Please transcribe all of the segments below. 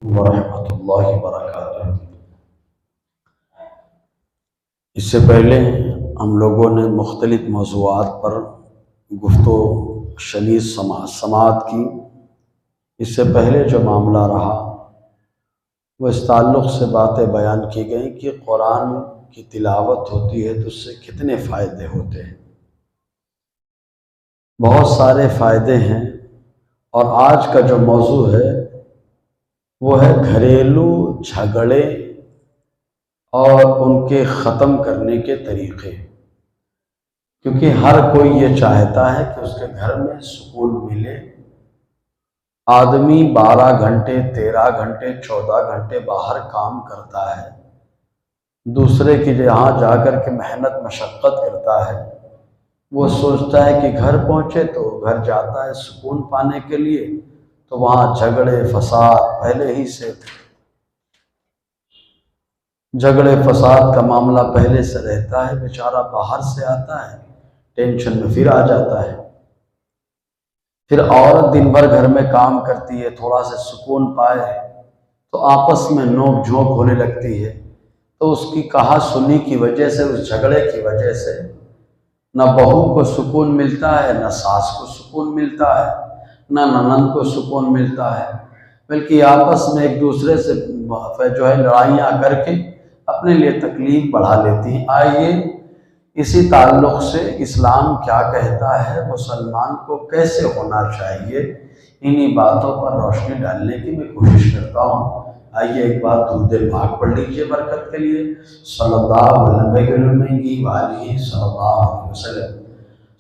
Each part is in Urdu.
ورحمۃ اللہ وبرکاتہ۔ اس سے پہلے ہم لوگوں نے مختلف موضوعات پر گفتگو شنیع سماعت کی۔ اس سے پہلے جو معاملہ رہا وہ اس تعلق سے باتیں بیان کی گئیں کہ قرآن کی تلاوت ہوتی ہے تو اس سے کتنے فائدے ہوتے ہیں۔ بہت سارے فائدے ہیں، اور آج کا جو موضوع ہے وہ ہے گھریلو جھگڑے اور ان کے ختم کرنے کے طریقے، کیونکہ ہر کوئی یہ چاہتا ہے کہ اس کے گھر میں سکون ملے۔ آدمی 12 گھنٹے 13 گھنٹے 14 گھنٹے باہر کام کرتا ہے، دوسرے کی جہاں جا کر کے محنت مشقت کرتا ہے، وہ سوچتا ہے کہ گھر پہنچے تو گھر جاتا ہے سکون پانے کے لیے، تو وہاں جھگڑے فساد پہلے ہی سے جھگڑے فساد کا معاملہ پہلے سے رہتا ہے۔ بیچارہ باہر سے آتا ہے، ٹینشن میں پھر آ جاتا ہے۔ پھر عورت دن بھر گھر میں کام کرتی ہے، تھوڑا سا سکون پائے تو آپس میں نوک جھونک ہونے لگتی ہے، تو اس کی کہا سنی کی وجہ سے، اس جھگڑے کی وجہ سے نہ بہو کو سکون ملتا ہے، نہ ساس کو سکون ملتا ہے، نہ ننند کو سکون ملتا ہے، بلکہ آپس میں ایک دوسرے سے جو ہے لڑائیاں کر کے اپنے لیے تکلیف بڑھا لیتی ہیں۔ آئیے اسی تعلق سے اسلام کیا کہتا ہے، مسلمان کو کیسے ہونا چاہیے، انہی باتوں پر روشنی ڈالنے کی میں کوشش کرتا ہوں۔ آئیے ایک بار درود پاک پڑھ لیجیے برکت کے لیے۔ صلی اللہ علیہ وسلم۔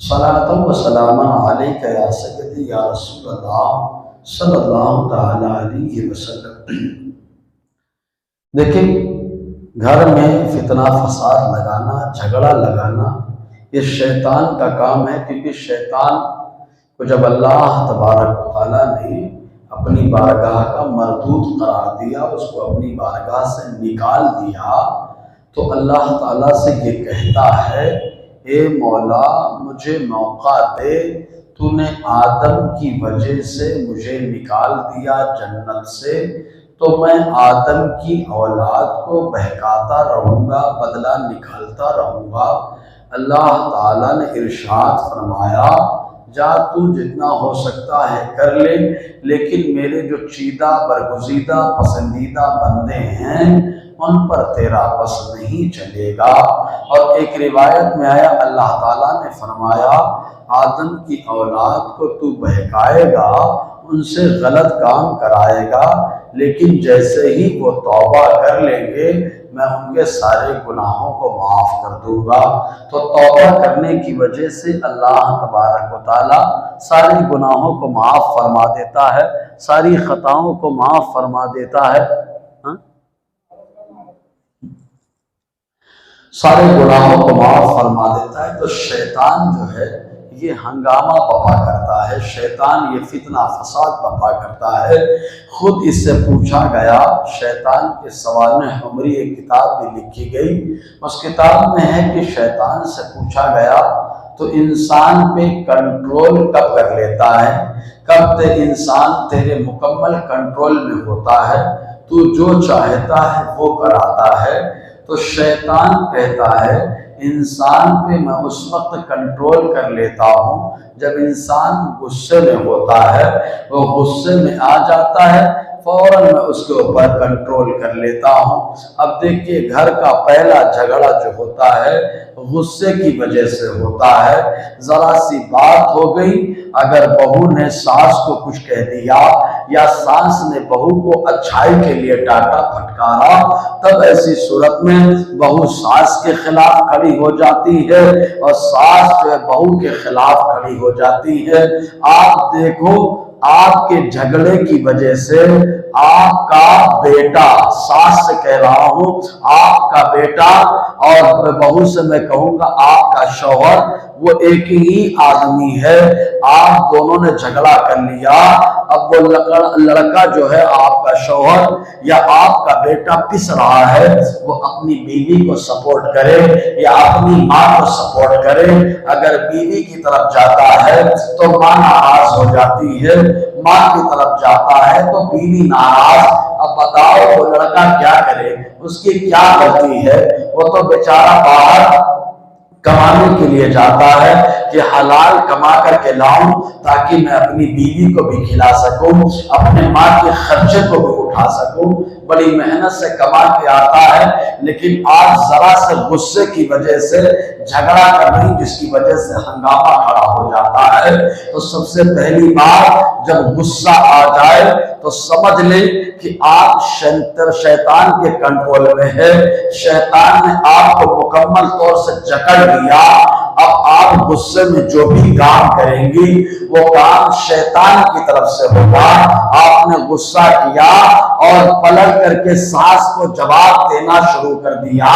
صلاۃ و سلام علیک یا سیدی یا رسول اللہ صلی اللہ تعالی علیہ وسلم۔ دیکھیں، گھر میں فتنہ فساد لگانا، جھگڑا لگانا، یہ شیطان کا کام ہے، کیونکہ شیطان کو جب اللہ تبارک و تعالیٰ نے اپنی بارگاہ کا مردود قرار دیا، اس کو اپنی بارگاہ سے نکال دیا، تو اللہ تعالیٰ سے یہ کہتا ہے، اے مولا مجھے موقع دے، تو نے آدم کی وجہ سے مجھے نکال دیا جنت سے، تو میں آدم کی اولاد کو بہکاتا رہوں گا، بدلہ نکالتا رہوں گا۔ اللہ تعالیٰ نے ارشاد فرمایا، جا تو جتنا ہو سکتا ہے کر لے، لیکن میرے جو چیدہ برگزیدہ پسندیدہ بندے ہیں ان پر تیرا بس نہیں چلے گا۔ اور ایک روایت میں آیا، اللہ تعالیٰ نے فرمایا، آدم کی اولاد کو تو بہکائے گا، ان سے غلط کام کرائے گا، لیکن جیسے ہی وہ توبہ کر لیں گے میں ان کے سارے گناہوں کو معاف کر دوں گا۔ تو توبہ کرنے کی وجہ سے اللہ تبارک و تعالیٰ سارے گناہوں کو معاف فرما دیتا ہے، ساری خطاؤں کو معاف فرما دیتا ہے، سارے گناہوں کو معاف فرما دیتا ہے۔ تو شیطان جو ہے یہ ہنگامہ بپا کرتا ہے، شیطان یہ فتنہ فساد بپا کرتا ہے۔ خود اس سے پوچھا گیا، شیطان کے سوانح عمری ایک کتاب بھی لکھی گئی، اس کتاب میں ہے کہ شیطان سے پوچھا گیا تو انسان پہ کنٹرول کب کر لیتا ہے، کب تے انسان تیرے مکمل کنٹرول میں ہوتا ہے، تو جو چاہتا ہے وہ کراتا ہے؟ تو شیطان کہتا ہے، انسان پہ میں اس وقت کنٹرول کر لیتا ہوں جب انسان غصے میں ہوتا ہے، وہ غصے میں آ جاتا ہے، فوراً میں اس کے اوپر کنٹرول کر لیتا ہوں۔ اب دیکھیے، گھر کا پہلا جھگڑا جو ہوتا ہے غصے کی وجہ سے ہوتا ہے۔ ذرا سی بات ہو گئی، اگر بہو نے ساس کو کچھ کہہ دیا یا ساس نے بہو کو اچھائی کے لیے ڈانٹا پھٹکارا، تب ایسی صورت میں بہو ساس کے خلاف کھڑی ہو جاتی ہے اور ساس جو ہے بہو کے خلاف کھڑی ہو جاتی ہے۔ آپ دیکھو، آپ کے جھگڑے کی وجہ سے آپ کا بیٹا، ساس سے کہہ رہا ہوں، آپ کا بیٹا، اور بہو سے میں کہوں گا آپ کا شوہر، وہ ایک ہی آدمی ہے، آپ دونوں نے جھگڑا کر لیا۔ اب وہ لڑکا جو ہے آپ کا شوہر یا آپ کا بیٹا پس رہا ہے وہ اپنی بیوی کو سپورٹ کرے یا اپنی ماں کو سپورٹ کرے. اگر بیوی کی طرف جاتا ہے تو ماں ناراض ہو جاتی ہے، ماں کی طرف جاتا ہے تو بیوی ناراض. اب بتاؤ وہ لڑکا کیا کرے؟ اس کی کیا غلطی ہے؟ وہ تو بیچارہ باہر کمانے کے لیے جاتا ہے کہ حلال کما کر کے لاؤں تاکہ میں اپنی بیوی کو بھی کھلا سکوں، اپنے ماں کے خرچے کو بھی اٹھا سکوں. بڑی محنت سے کما کے آتا ہے، لیکن آج ذرا سے غصے کی وجہ سے جھگڑا کر رہی جس کی وجہ سے ہنگامہ کھڑا ہو جاتا ہے. تو سب سے پہلی بات جب غصہ آ جائے تو سمجھ لیں کہ آپ شیطان کے کنٹرول میں ہے. شیطان نے آپ کو مکمل طور سے جکڑ لیا. اب آپ غصے میں جو بھی کام کریں گی وہ کام شیطان کی طرف سے ہوگا. آپ نے غصہ کیا اور پلٹ کر کے ساس کو جواب دینا شروع کر دیا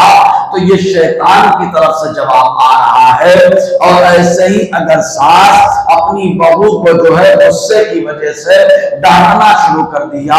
تو یہ شیطان کی طرف سے جواب آ رہا ہے. اور ایسے ہی اگر ساس اپنی بہو کو جو ہے غصے کی وجہ سے ڈانٹنا شروع کر دیا،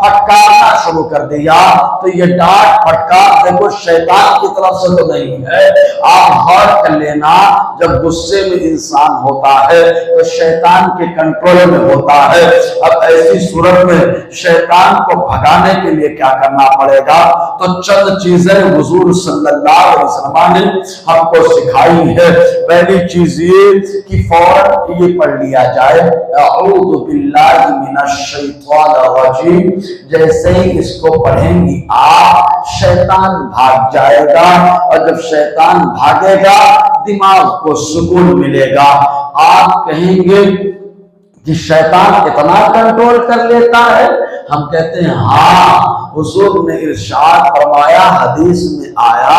پھٹکارنا شروع کر دیا تو یہ ڈانٹ پھٹکار دیکھو شیطان کی طرف سے تو نہیں ہے. آپ غور کر لینا جب غصے میں انسان ہوتا ہے تو شیطان کے کنٹرول میں ہوتا ہے. اب ایسی صورت میں شیطان کو بھگانے کے لیے کیا کرنا پڑے گا؟ تو چند چیزیں حضور صلی اللہ علیہ وسلم نے ہم کو سکھائی ہے. پہلی چیز یہ کہ فوراً یہ پڑھ لیا جائے اعوذ باللہ من الشیطان الرجیم. جیسے ہی اس کو پڑھیں گی آپ شیطان بھاگ جائے گا، اور جب شیطان بھاگے گا دماغ کو سکون ملے گا. آپ کہیں گے کہ شیطان اتنا کنٹرول کر لیتا ہے؟ ہم کہتے ہیں ہاں. حضور نے ارشاد فرمایا، حدیث میں آیا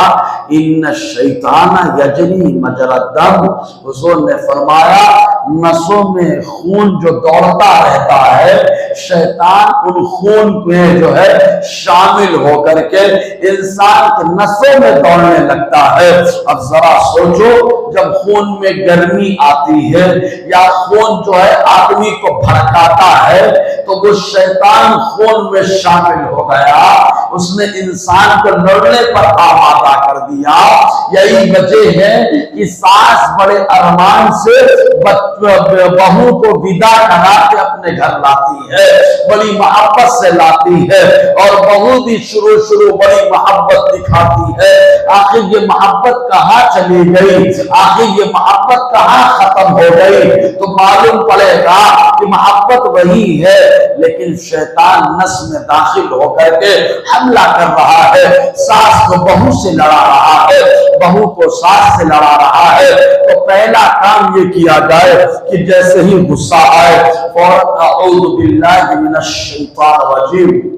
ان الشیطان یجری مجری الدم. حضور نے فرمایا نسوں میں خون جو دوڑتا رہتا ہے شیطان ان خون میں جو ہے شامل ہو کر کے انسان کے نسوں میں دوڑنے لگتا ہے. اب ذرا سوچو جب خون میں گرمی آتی ہے یا خون جو ہے آدمی کو بھڑکاتا ہے تو وہ شیطان خون میں شامل ہو گیا، اس نے انسان کو لڑنے پر آمادہ کر دیا. یہی وجہ ہے کہ ساس بڑے ارمان سے بہو کو ودا کرا کے اپنے گھر لاتی ہے، بڑی محبت سے لاتی ہے، اور بہو بھی شروع بڑی محبت دکھاتی ہے. آخر یہ محبت کہاں چلی گئی؟ آخر یہ محبت کہاں ختم ہو گئی؟ تو معلوم پڑے گا کہ محبت وہی ہے، لیکن شیطان نس میں داخل ہو کر کے حملہ کر رہا ہے. ساس کو بہو سے لڑا رہا ہے، بہو کو ساس سے لڑا رہا ہے. تو پہلا کام یہ کیا جائے کہ جیسے ہی غصہ آئے فوراً اعوذ باللہ من الشیطان الرجیم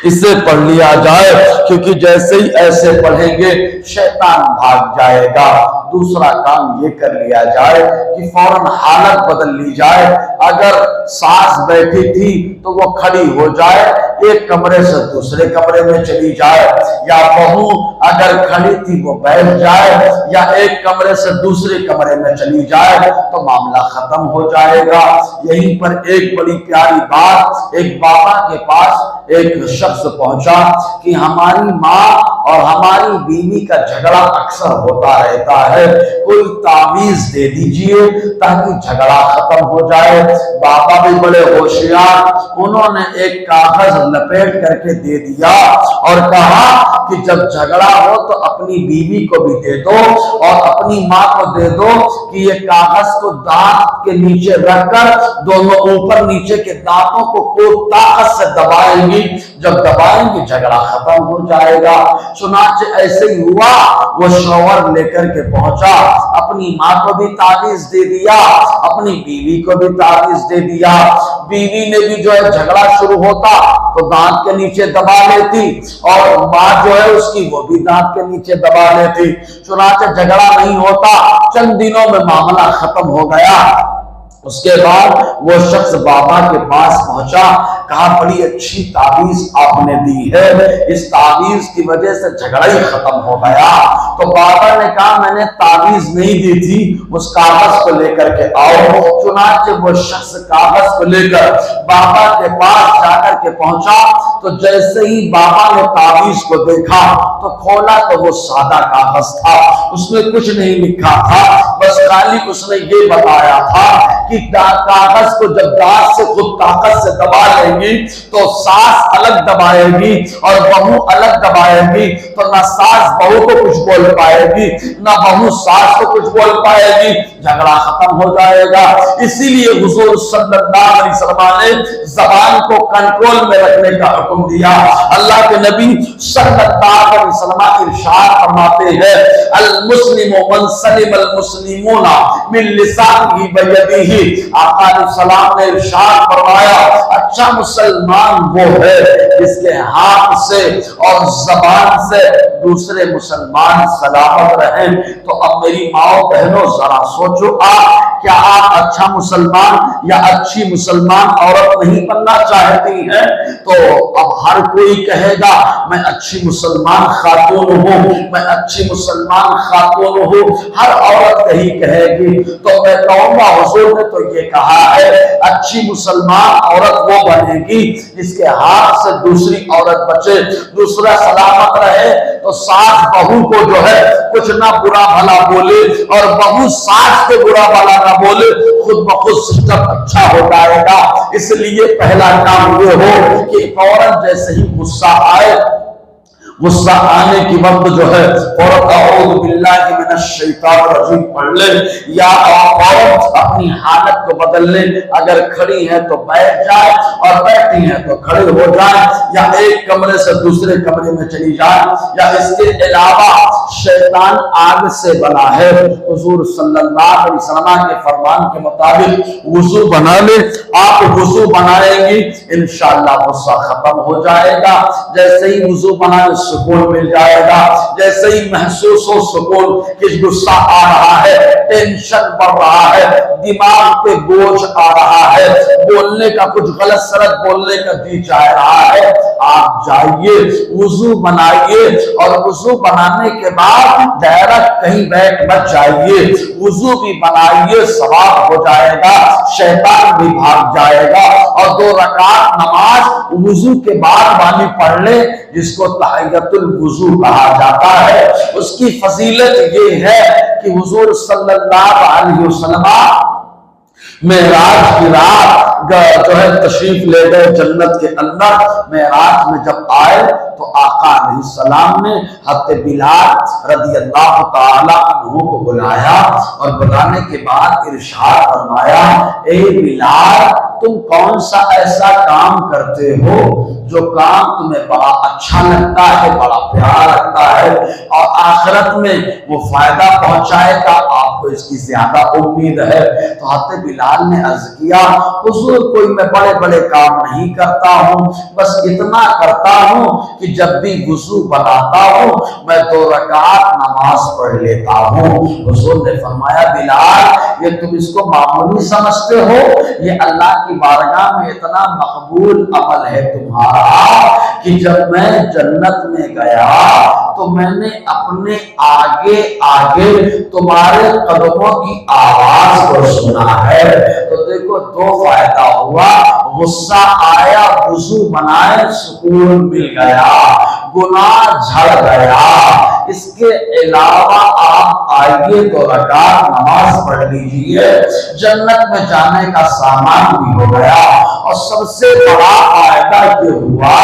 اسے پڑھ لیا جائے، کیونکہ جیسے ہی ایسے پڑھیں گے شیطان بھاگ جائے گا. دوسرا کام یہ کر لیا جائے کہ فوراً حالت بدل لی جائے. اگر ساس بیٹھی تھی تو وہ کھڑی ہو جائے، ایک کمرے سے دوسرے کمرے میں چلی جائے، یا بہو اگر کھڑی تھی وہ بیٹھ جائے یا ایک کمرے سے دوسرے کمرے میں چلی جائے تو معاملہ ختم ہو جائے گا. یہیں پر ایک بڑی پیاری بات، ایک بابا کے پاس ایک شخص پہنچا کہ ہماری ماں اور ہماری بیوی کا جھگڑا اکثر ہوتا رہتا ہے، کوئی تعویذ دے دیجئے تاکہ جھگڑا ختم ہو جائے. بابا بھی بڑے ہوشیار، انہوں نے ایک کاغذ لپیٹ کر کے دے دیا اور کہا کہ جب جھگڑا ہو تو اپنی بیوی کو بھی دے دو اور اپنی ماں کو دے دو کہ یہ کاغذ کو دانت کے نیچے رکھ کر دونوں اوپر نیچے کے دانتوں کو خوب طاقت سے دبائیں گی، جب دبائیں گے جھگڑا ختم ہو جائے گا. چنانچہ ایسے ہی ہوا، وہ شوہر لے کر کے پہنچا، اپنی ماں کو بھی تعویذ دے دیا، اپنی بیوی کو بھی تعویذ دے دیا. بیوی نے بھی جو ہے جھگڑا شروع ہوتا تو دانت کے نیچے دبا لیتی، اور ماں جو ہے اس کی وہ بھی دانت کے نیچے دبا لیتی. چنانچہ جھگڑا نہیں ہوتا، چند دنوں میں معاملہ ختم ہو گیا. اس کے بعد وہ شخص بابا کے پاس پہنچا، کہا بڑی اچھی تعویذ آپ نے دی ہے، اس تعویذ کی وجہ سے جھگڑا ہی ختم ہو گیا۔ تو بابا نے کہا میں نے تعویذ نہیں دی تھی، اس کاغذ کو لے کر کے آؤ۔ چنانچہ وہ شخص کاغذ کو لے کر بابا کے پاس جا کر کے پہنچا، تو جیسے ہی بابا نے تعویذ کو دیکھا تو کھولا تو وہ سادہ کاغذ تھا، اس میں کچھ نہیں لکھا تھا، بس خالی اس نے یہ بتایا تھا کہ کاغذ کو جب دانت سے خود طاقت سے دبا لیں گی تو ساس الگ دبائے گی اور بہو الگ دبائے گی، تو نہ ساس بہو کو کچھ بول پائے گی نہ بہو ساس کو کچھ بول پائے گی، جھگڑا ختم ہو جائے گا۔ اسی لیے حضور صلی اللہ علیہ وسلم نے زبان کو کنٹرول میں رکھنے کا حکم دیا۔ اللہ کے نبی صلی اللہ علیہ وسلم ارشاد فرماتے ہیں المسلم من سلم المسلمون من لسانه ویدہ۔ آقا علیہ السلام نے ارشاد فرمایا اچھا مسلمان وہ ہے جس کے ہاتھ سے اور زبان سے دوسرے مسلمان سلامت رہیں۔ تو اب میری ماؤں بہنوں ذرا سوچو، کیا آپ اچھا مسلمان یا اچھی مسلمان عورت نہیں بننا چاہتی ہیں؟ تو اب ہر کوئی کہے گا میں اچھی مسلمان خاتون ہوں، میں اچھی مسلمان خاتون ہوں، ہر عورت یہی کہے گی۔ تو میں کہوں گا حضور نے تو یہ کہا ہے اچھی مسلمان عورت وہ بنے گی جس کے ہاتھ سے دوسری عورت بچے، دوسرا سلامت رہے، تو ساس بہو کو جو ہے کچھ نہ برا بھلا بولے اور بہو ساس کو برا بھلا نہ بولے، خود بخود سسٹم اچھا ہو جائے گا۔ اس لیے پہلا کام یہ ہو کہ فوراً جیسے ہی غصہ آئے، غصہ آنے کی وقت جو ہے فوراً اعوذ باللہ من الشیطان الرجیم پڑھ لیں، یا فوراً اپنی حالت کو بدل لیں، اگر کھڑی ہیں تو بیٹھ جائیں اور بیٹھی ہیں تو کھڑے ہو جائیں، یا ایک کمرے سے دوسرے کمرے میں چلی جائیں۔ یا اس کے علاوہ شیطان آگ سے بنا ہے، حضور صلی اللہ علیہ وسلم کے فرمان کے مطابق وضو بنا لیں۔ آپ وضو بنائیں گی انشاءاللہ غصہ ختم ہو جائے گا، جیسے ہی وضو بنائیں سکون مل جائے گا، جیسے ہی محسوس ہو سکون کہ غصہ آ رہا ہے، ٹینشن بڑھ رہا ہے، دماغ پہ بوجھ آ رہا ہے، بولنے کا کچھ غلط سلط بولنے کا جی چاہ رہا ہے، آپ جائیے وضو بنائیے، اور وضو بنانے کے بعد ڈائریکٹ کہیں بیٹھ مت جائیے، وضو بھی بنائیے، ثواب ہو جائے گا، شیطان بھی بھاگ جائے گا، اور 2 رکعت نماز وضو کے بعد والی پڑھ لیں جس کو تحیۃ الوضو کہا جاتا ہے۔ اس کی فضیلت یہ ہے کہ حضور صلی اللہ علیہ وسلم معراج کی رات جو ہے تشریف لے گئے جنت کے اندر۔ معراج میں جب آئے تو آقا علیہ السلام نے حضرت بلال رضی اللہ تعالی عنہ کو بلایا، اور بلانے کے بعد ارشاد فرمایا اے بلال تم کون سا ایسا کام کرتے ہو جو کام تمہیں بڑا اچھا لگتا ہے، بڑا پیارا لگتا ہے، اور آخرت میں وہ فائدہ پہنچائے گا، آپ کو اس کی زیادہ امید ہے؟ تو حضرت بلال نے عرض کیا حضور کوئی میں بڑے بڑے کام نہیں کرتا ہوں، بس اتنا کرتا ہوں کہ جب بھی وضو بناتا ہوں میں 2 رکعت نماز پڑھ لیتا ہوں۔ حضور نے فرمایا بلال یہ تم اس کو معمولی سمجھتے ہو، یہ اللہ کی بارگاہ میں اتنا مقبول عمل ہے تمہارا کہ جب میں جنت میں گیا تو میں نے اپنے آگے آگے تمہارے قدموں کی آواز کو سنا ہے۔ تو دیکھو 2 فائدہ ہوا، غصہ آیا وضو بنائے سکون مل گیا، گناہ جھڑ گیا۔ اس کے علاوہ آپ آئیے 2 رکعت نماز پڑھ لیجیے، جنت میں جانے کا سامان بھی ہو گیا، اور سب سے بڑا فائدہ یہ ہوا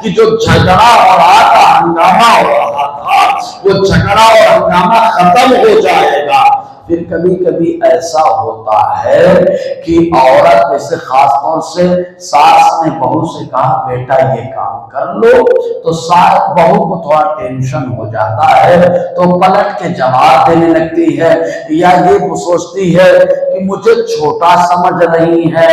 کہ جو جھگڑا ہو رہا تھا، ہنگامہ ہو رہا تھا، وہ جھگڑا اور ہنگامہ ختم ہو جائے گا۔ پھر کبھی کبھی ایسا ہوتا ہے کہ عورت جیسے خاص طور سے ساس نے بہو سے کہا بیٹا یہ کام کر لو، تو ساس بہو کو تھوڑا ٹینشن ہو جاتا ہے، تو پلٹ کے جواب دینے لگتی ہے، یا یہ سوچتی ہے کہ مجھے چھوٹا سمجھ رہی ہے،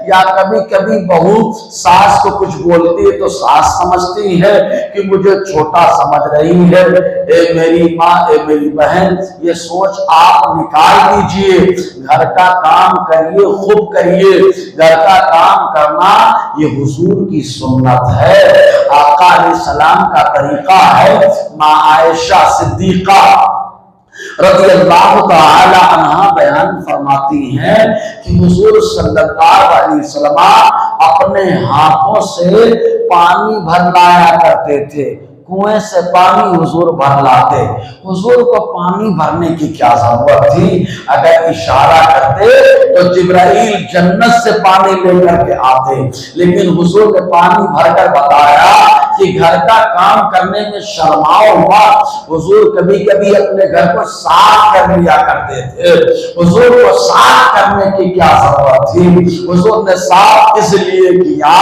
یا کبھی کبھی بہو ساس کو کچھ بولتی ہے تو ساس سمجھتی ہے کہ مجھے چھوٹا سمجھ رہی ہے۔ اے میری ماں، اے میری بہن، یہ سوچ آپ نے نکال دیجئے، گھر کا کام کریے، خوب کریے۔ گھر کا کام کرنا یہ حضور کی سنت ہے، آقا علیہ السلام کا طریقہ ہے۔ ماں عائشہ صدیقہ رضی اللہ تعالی عنہ بیان فرماتی ہیں کہ حضور صلی اللہ علیہ وسلم اپنے ہاتھوں سے پانی بھر لایا کرتے تھے، کنویں سے پانی حضور بھر لاتے۔ حضور کو پانی بھرنے کی کیا ضرورت تھی؟ اگر اشارہ کرتے تو جبرائیل جنت سے پانی لے کر کے آتے، لیکن حضور نے پانی بھر کر بتایا کہ گھر کا کام کرنے میں شرماؤ ہوا۔ حضور کبھی کبھی اپنے گھر کو صاف کر لیا کرتے تھے۔ حضور کو صاف کرنے کی کیا ضرورت تھی؟ حضور نے صاف اس لیے کیا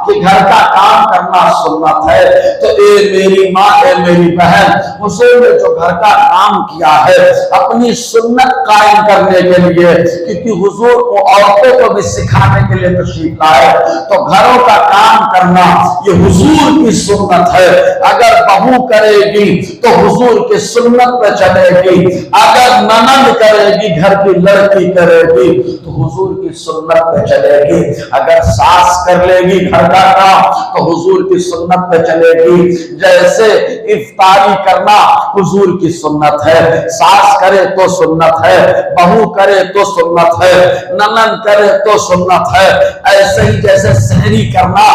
کہ گھر کا کام کرنا سنت ہے۔ تو اے میری ماں، اے میری بہن، حضور نے جو گھر کا کام کیا ہے اپنی سنت قائم کرنے کے لیے، کیونکہ حضور کو عورتوں کو بھی سکھانے کے لیے تشریف لائے، تو گھروں کا کام کرنا یہ حضور کی سنت ہے۔ اگر بہو کرے گی تو حضور کی سنت پہ چلے گی، اگر ننند کرے گی، گھر کی لڑکی کرے گی تو حضور کی سنت پہ چلے گی، اگر ساس کر لے گی گھر کا کام تو حضور کی سنت پہ چلے گی۔ جیسے افطاری کرنا حضور کی سنت ہے، ساس کرے تو سنت ہے، بہو کرے تو سنت ہے، ننند کرے تو سنت ہے۔ ایسے ہی جیسے سحری کرنا،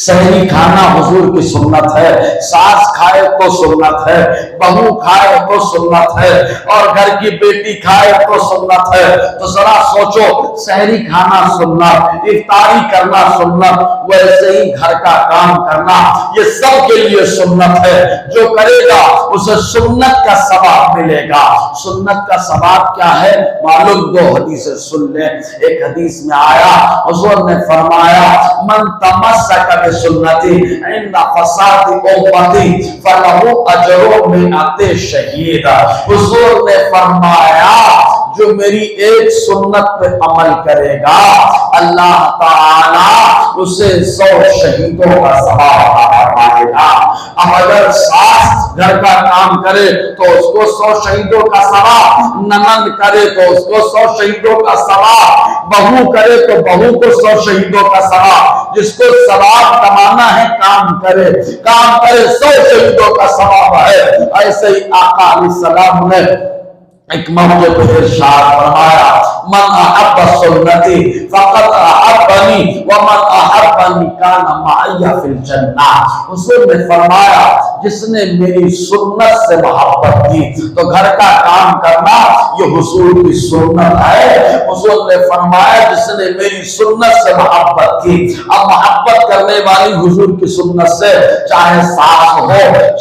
سحری کھانا حضور کی سنت ہے، ساس کھائے تو سنت ہے، بہو کھائے تو سنت ہے، اور گھر کی بیٹی کھائے تو سنت ہے۔ تو ذرا سوچو، سحری کھانا سنت، افطاری کرنا سنت، ویسے ہی گھر کا کام کرنا یہ سب کے لیے سنت ہے۔ جو کرے گا اسے سنت کا ثواب ملے گا۔ سنت کا ثواب کیا ہے؟ معلوم، دو حدیثیں سن لیں۔ ایک حدیث میں آیا، حضور نے فرمایا، من تمسک بسنتی عند فساد امتی فلہ اجر مئات شہید۔ حضور نے فرمایا جو میری ایک سنت پہ عمل کرے گا اللہ تعالی اسے 100 شہیدوں کا ثواب فرمائے گا۔ اب اگر ساس گھر کا کام کرے تو اس کو 100 شہیدوں کا ثواب، ننند کرے تو اس کو 100 شہیدوں کا ثواب، بہو کرے تو بہو کو 100 شہیدوں کا ثواب۔ جس کو ثواب کمانا ہے کام کرے، کام کرے 100 شہیدوں کا ثواب ہے۔ ایسے ہی آقا علیہ السلام نے ایک موقع پر ارشاد فرمایا، من احب سنتی فقط احبنی ومن احبنی کان معی فی الجنہ۔ حضور نے فرمایا جس نے میری سنت سے محبت کی تو گھر کا کام کرنا یہ حضور کی سنت ہے۔ حضور نے فرمایا جس نے میری سنت سے محبت کی، اب محبت کرنے والی حضور کی سنت سے، چاہے ساس ہو،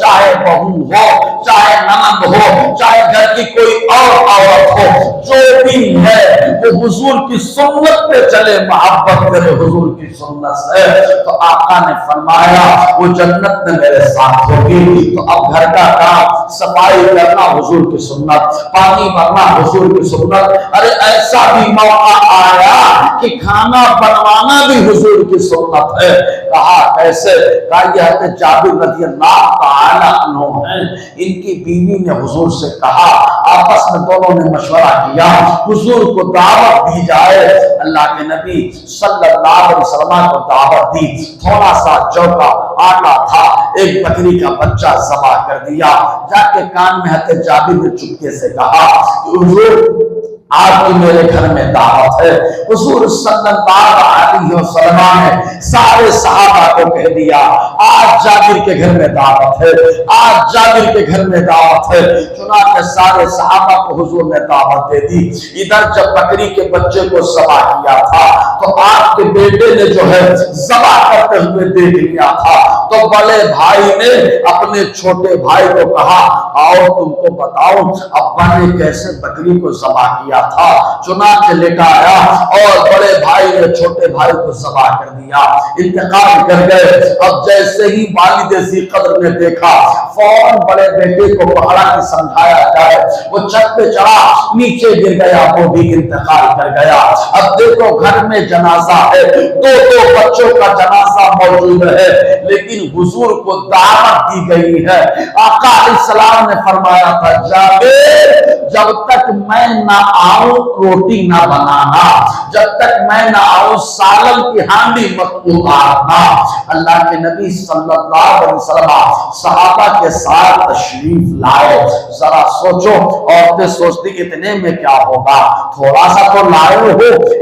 چاہے بہو ہو، چاہے ننند ہو، چاہے گھر کی کوئی اور عورت ہو، جو بھی ہے وہ حضور کی سنت پہ چلے، محبت کرے حضور کی سنت سے، تو آقا نے فرمایا وہ جنت میں میرے ساتھ ہوگی۔ تو اب گھر کا کام، صفائی کرنا حضور کی سنت، پانی بھرنا حضور کی سنت، ارے ایسا بھی موقع آیا کہ کھانا بنوانا بھی حضور کی سنت ہے۔ کہا کیسے؟ کہا یہ حضرت جابر رضی اللہ تعالی عنہ ہیں، ان کی بیوی نے حضور سے کہا، آپس میں دونوں نے مشورہ کیا حضور کو دعوت دی جائے۔ اللہ کے نبی صلی اللہ علیہ وسلم کو دعوت دی، تھوڑا سا جو کا آٹا تھا، ایک بکری کا بچہ ذبح کر دیا، جا کے کان میں حضرت جابر نے چپکے سے کہا حضور آج بھی میرے گھر میں دعوت ہے۔ حضور صلی اللہ علیہ وسلم نے سارے صحابہ کو کہہ دیا آج جابر کے گھر میں دعوت ہے، آج جابر کے گھر میں دعوت ہے۔ چنانچہ سارے صحابہ کو حضور نے دعوت دے دی۔ ادھر جب بکری کے بچے کو ذبح کیا تھا تو آپ کے بیٹے نے جو ہے ذبح کرتے ہوئے دیکھ لیا تھا، تو بڑے بھائی نے اپنے چھوٹے بھائی کو کہا آؤ تم کو بتاؤ ابا نے کیسے بکری کو ذبح کیا تھا، چنانچہ لٹایا اور بڑے بھائی نے چھوٹے بھائی کو ذبح کر دیا، انتقال کر گئے۔ اب جیسے ہی والد ذی قدر نے دیکھا، فوراً بڑے بیٹے کو پکڑا کہ سمجھایا جائے، وہ چھت پہ چڑھا، نیچے گر گیا، وہ بھی انتقال کر گیا۔ اب دیکھو گھر میں جنازہ ہے، دو بچوں کا جنازہ موجود ہے، لیکن حضور کو دعوت دی گئی ہے۔ آقا علیہ السلام نے فرمایا تھا، جابر جب تک میں نہ آؤں روٹی نہ بنانا، جب تک میں نہ آؤں سالن کی ہانڈی مت اتارنا۔ اللہ کے نبی صلی اللہ علیہ وسلم صحابہ کے ساتھ تشریف لائے۔ ذرا سوچو، عورتیں سوچتی اتنے میں کیا ہوگا، تھوڑا سا تو لائے ہو،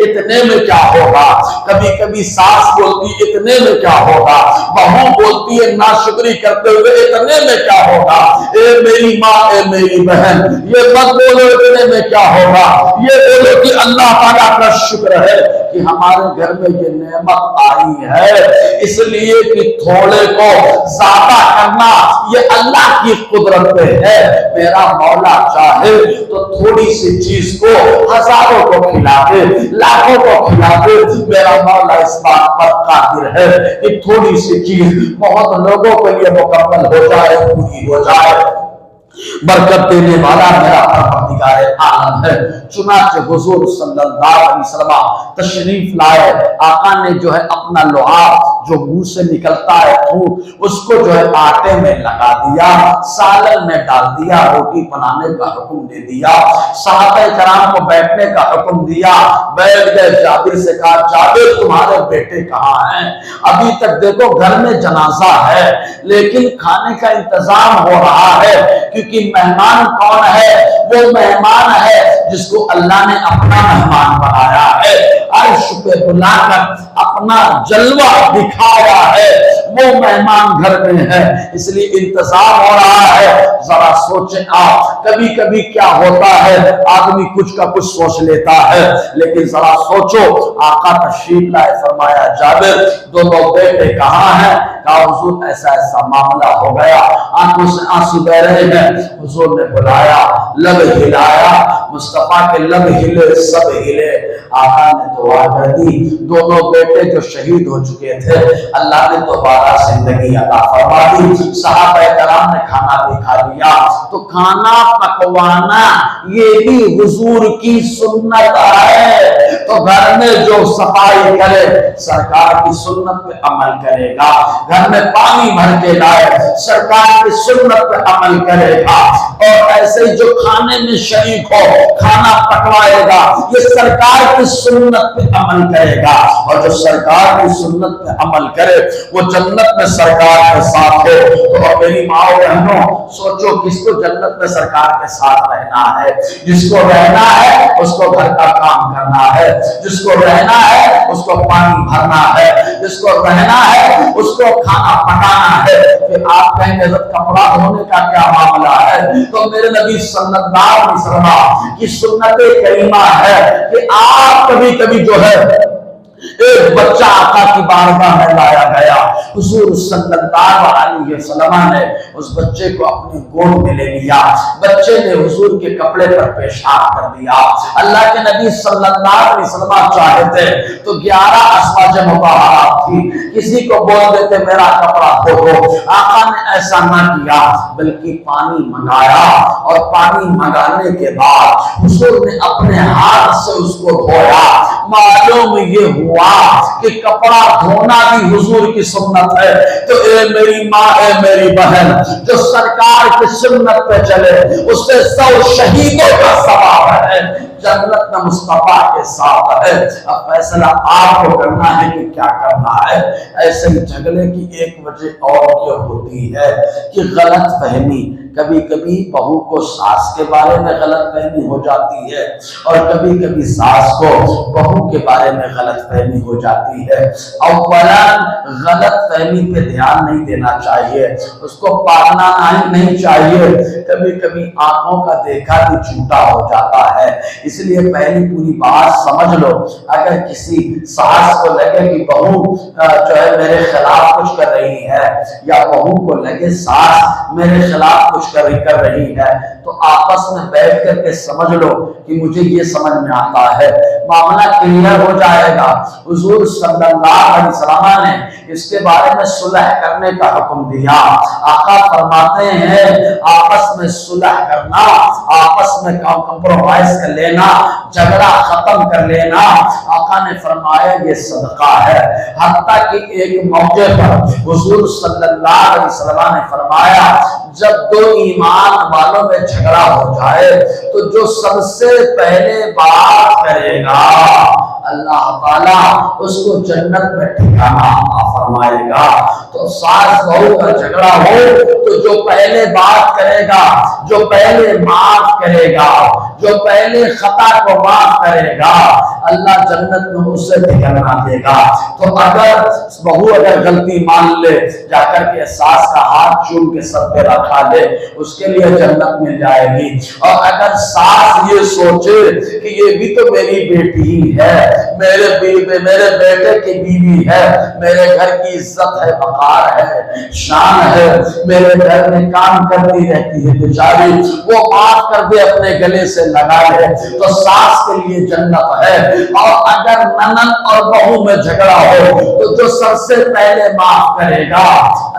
اتنے میں کیا ہوگا۔ کبھی کبھی ساس بولتی اتنے میں کیا ہوگا، بہو بولتی ہے ناشکری کرتے ہوئے اتنے میں کیا ہوگا۔ اے میری ماں، اے میری بہن، یہ مت بولو اتنے میں کیا ہوگا، یہ بولو کہ اللہ تعالیٰ کا شکر ہے کہ ہمارے گھر میں یہ نعمت آئی ہے، اس لیے کہ تھوڑے کو زیادہ کرنا یہ اللہ کی قدرت پہ ہے۔ میرا مولا چاہے تو تھوڑی سی چیز کو ہزاروں کو کھلا دے، لاکھوں کو کھلا دے۔ میرا مولا اس بات پر قادر ہے کہ تھوڑی سی چیز بہت لوگوں کے لیے مکمل ہو جائے، پوری ہو جائے۔ برکت دینے والا میرا پروردگار عالم ہے۔ چنانچہ حضور صلی اللہ علیہ وسلم تشریف لائے۔ آقا نے جو ہے اپنا لعاب جو منہ سے نکلتا ہے خون، اس کو جو ہے آٹے میں لگا دیا، سالن میں ڈال دیا، روٹی بنانے کا حکم دے دیا، صحابہ کرام کو بیٹھنے کا حکم دیا۔ بیٹھ گئے، جابر سے کہا، جابر تمہارے بیٹے کہاں ہیں؟ ابھی تک دیکھو گھر میں جنازہ ہے لیکن کھانے کا انتظام ہو رہا ہے، کیونکہ مہمان کون ہے؟ وہ مہمان ہے جس کو اللہ نے اپنا مہمان بنایا ہے، عرش پہ بلا کر اپنا جلوہ دکھایا ہے، وہ مہمان گھر میں ہے، اس لیے انتظام ہو رہا ہے۔ ذرا سوچیں آپ، کبھی کبھی کیا ہوتا ہے، آدمی کچھ کا کچھ سوچ لیتا ہے، لیکن ذرا سوچو، آقا تشریف لائے، فرمایا جابر دونوں بیٹے کہاں ہیں؟ کہا حضور ایسا ایسا معاملہ ہو گیا، آنکھوں سے آنسو بہ رہے ہیں۔ حضور نے بلایا، لب ہلایا، مصطفیٰ کے لب ہلے، سب ہلے۔ آقا نے دعا کر دی، دونوں بیٹے جو شہید ہو چکے تھے اللہ نے دوبارہ زندگی عطا فرما دی۔ صحابہ کرام نے کھانا بھی کھا لیا۔ تو کھانا پکوانا یہ بھی حضور کی سنت ہے، تو گھر میں جو صفائی کرے سرکار کی سنت پہ عمل کرے گا، گھر میں پانی بھر کے لائے سرکار کی سنت پہ عمل کرے گا، اور ایسے جو کھانے میں شریک ہو کھانا پکوائے گا یہ سرکار کی سنت پہ عمل کرے گا، اور جو سرکار کی سنت پہ عمل کرے وہ جنت میں سرکار کے ساتھ ہو۔ تو میری ماں و بہنوں سوچو، کس کو جنت میں سرکار کے ساتھ رہنا ہے؟ جس کو رہنا ہے اس کو گھر کا کام کرنا ہے، جس کو رہنا ہے اس کو پانی بھرنا ہے، جس کو رہنا ہے اس کو کھانا پکانا ہے۔ پھر آپ کہیں گے کپڑا دھونے کا کیا معاملہ ہے؟ تو میرے نبی صلی اللہ علیہ وسلم کی سنت کریمہ ہے کہ آپ کبھی کبھی جو ہے ایک بچہ آقا کی بارگاہ میں لایا گیا، حضور صلی اللہ علیہ وسلم نے اس بچے کو اپنی گود میں لے لیا، بچے نے حضور کے کپڑے پر پیشاب کر دیا۔ اللہ کے نبی صلی اللہ علیہ وسلم چاہتے تو 11 ازواج مطہرات تھی، کسی کو بول دیتے میرا کپڑا دھو، آقا نے ایسا نہ کیا بلکہ پانی منگایا، اور پانی منگانے کے بعد حضور نے اپنے ہاتھ سے اس کو دھویا۔ معلوم یہ ہوا کہ کپڑا دھونا بھی حضور کی سنت ہے۔ تو اے میری ماں، اے میری بہن، جو سرکار کی سنت پہ چلے اس سے 100 شہیدوں کا ثواب ہے، جنت میں مصطفیٰ کے ساتھ ہے۔ اب فیصلہ آپ کو کرنا ہے کہ کیا کرنا ہے۔ ایسے ہی جھگڑے کی ایک وجہ اور یہ ہوتی ہے کہ غلط فہمی، کبھی کبھی بہو کو ساس کے بارے میں غلط فہمی ہو جاتی ہے، اور کبھی کبھی ساس کو بہو کے بارے میں غلط فہمی ہو جاتی ہے۔ اولاً غلط فہمی پہ دھیان نہیں دینا چاہیے، اس کو پالنا نہیں چاہیے۔ کبھی کبھی آنکھوں کا دیکھا بھی جھوٹا ہو جاتا ہے، اس لیے پہلی پوری بات سمجھ لو، اگر کسی ساس کو لگے کہ بہو جو ہے میرے خلاف کچھ کر رہی ہے، یا بہو کو لگے ساس میرے خلاف کچھ کر رہی ہے، تو آپس میں بیٹھ کر کے سمجھ لو کہ مجھے یہ سمجھ میں آتا ہے، معاملہ کلیئر ہو جائے گا۔ حضور صلی اللہ علیہ وسلم نے اس کے بارے میں صلح کرنے کا حکم دیا۔ آقا فرماتے ہیں آپس میں صلح کرنا، آپس میں کمپرومائز کر لینا، جھگڑا ختم کر لینا، آقا نے فرمایا یہ صدقہ ہے۔ حتیٰ کہ ایک موقع پر حضور صلی اللہ علیہ وسلم نے فرمایا جب دو ایمان والوں میں جھگڑا ہو جائے تو جو سب سے پہلے بات کرے گا اللہ تعالیٰ اس کو جنت میں ٹھکانہ عطا فرمائے گا۔ تو ساس بہو کا جھگڑا ہو تو جو پہلے بات کرے گا، جو پہلے معاف کرے گا، جو پہلے خطا کو معاف کرے گا، اللہ جنت میں اس سے ٹھکانہ دے گا۔ تو اگر بہو اگر غلطی مان لے، جا کر کے ساس کا ہاتھ چوم کے سر پہ رکھا لے، اس کے لیے جنت مل جائے گی۔ اور اگر ساس یہ سوچے کہ یہ بھی تو میری بیٹی ہی ہے، میرے بیٹے کی بیوی ہے، میرے گھر کی عزت ہے، وقار ہے، شان ہے، میرے گھر میں کام کرتی رہتی ہے بیچاری، وہ معاف کر دے، اپنے گلے سے لگا لے، تو ساس کے لیے جنت ہے۔ اور اگر ننند اور بہو میں جھگڑا ہو تو جو سب سے پہلے معاف کرے گا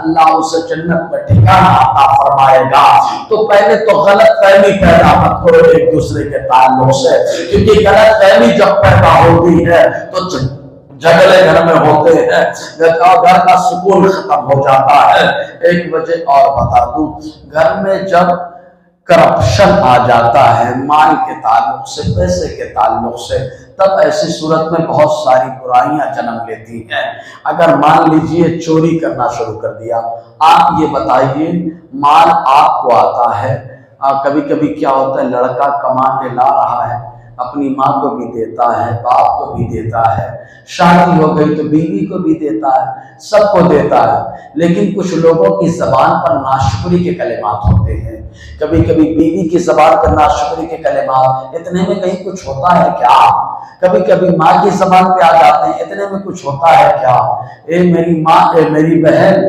اللہ اسے جنت میں ٹھکانہ عطا فرمائے گا۔ تو پہلے تو غلط فہمی پیدا مت کرو ایک دوسرے کے تعلق سے، کیونکہ غلط فہمی جب پیدا ہوتی ہے تو جھگڑے گھر میں ہوتے ہیں، گھر کا سکون ختم ہو جاتا ہے۔ ایک وجہ اور بتا دوں، گھر میں جب کرپشن آ جاتا ہے مال کے تعلق سے، پیسے کے تعلق سے، تب ایسی صورت میں بہت ساری برائیاں جنم لیتی ہیں۔ اگر مان لیجئے چوری کرنا شروع کر دیا، آپ یہ بتائیے مال آپ کو آتا ہے، کبھی کبھی کیا ہوتا ہے لڑکا کما کے لا رہا ہے، اپنی ماں کو بھی دیتا ہے، باپ کو بھی دیتا ہے، شادی ہو گئی تو بیوی کو بھی دیتا ہے، سب کو دیتا ہے، لیکن کچھ لوگوں کی زبان پر ناشکری کے کلمات ہوتے ہیں۔ کبھی کبھی بیوی کی زبان پر ناشکری کے کلمات، اتنے میں کہیں کچھ ہوتا ہے کیا؟ کبھی کبھی ماں کی زبان پہ آ جاتے ہیں، اتنے میں کچھ ہوتا ہے کیا؟ اے میری ماں، اے میری بہن،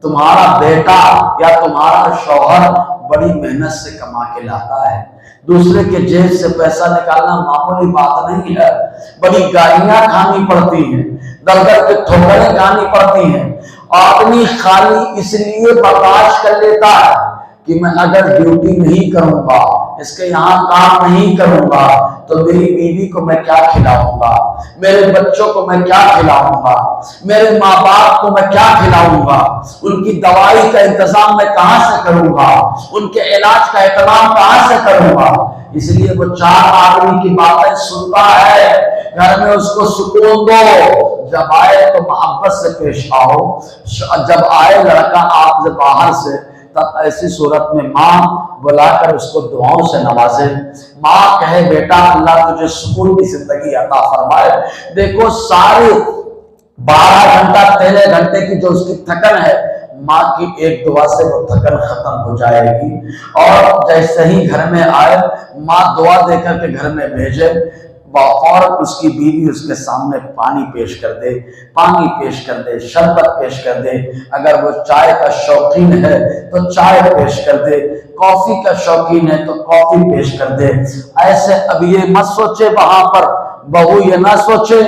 تمہارا بیٹا یا تمہارا شوہر بڑی محنت سے کما کے لاتا ہے، دوسرے کے جیب سے پیسہ نکالنا معمولی بات نہیں ہے، بڑی گالیاں کھانی پڑتی ہیں، در در کے ٹھوکریں کھانی پڑتی ہیں۔ آدمی خالی اس لیے برداشت کر لیتا ہے کہ میں اگر ڈیوٹی نہیں کروں گا، اس کے یہاں کام نہیں کروں گا تو میری بیوی کو میں کیا کھلاؤں گا، میرے بچوں کو میں کیا کھلاؤں گا، میرے ماں باپ کو میں کیا کھلاؤں گا، ان کی دوائی کا انتظام میں کہاں سے کروں گا، ان کے علاج کا اہتمام کہاں سے کروں گا۔ اس لیے وہ چار آدمی کی باتیں سنتا ہے، گھر میں اس کو سکون دو، جب آئے تو محبت سے پیش آؤ، جب آئے لڑکا آپ سے باہر سے، تب ایسی صورت میں ماں بلا کر اس کو دعاؤں سے نوازے، ماں کہے بیٹا اللہ تجھے سکون کی زندگی عطا فرمائے۔ دیکھو سارے 12 گھنٹہ 13 گھنٹے کی جو اس کی تھکن ہے، ماں کی ایک دعا سے وہ تھکن ختم ہو جائے گی۔ اور جیسے ہی گھر میں آئے، ماں دعا دے کر کے گھر میں بھیجے، اور اس کی بیوی اس کے سامنے پانی پیش کر دے، پانی پیش کر دے، شربت پیش کر دے، اگر وہ چائے کا شوقین ہے تو چائے پیش کر دے، کافی کا شوقین ہے تو کافی پیش کر دے۔ ایسے اب یہ مت سوچے وہاں پر بہو یہ نہ سوچے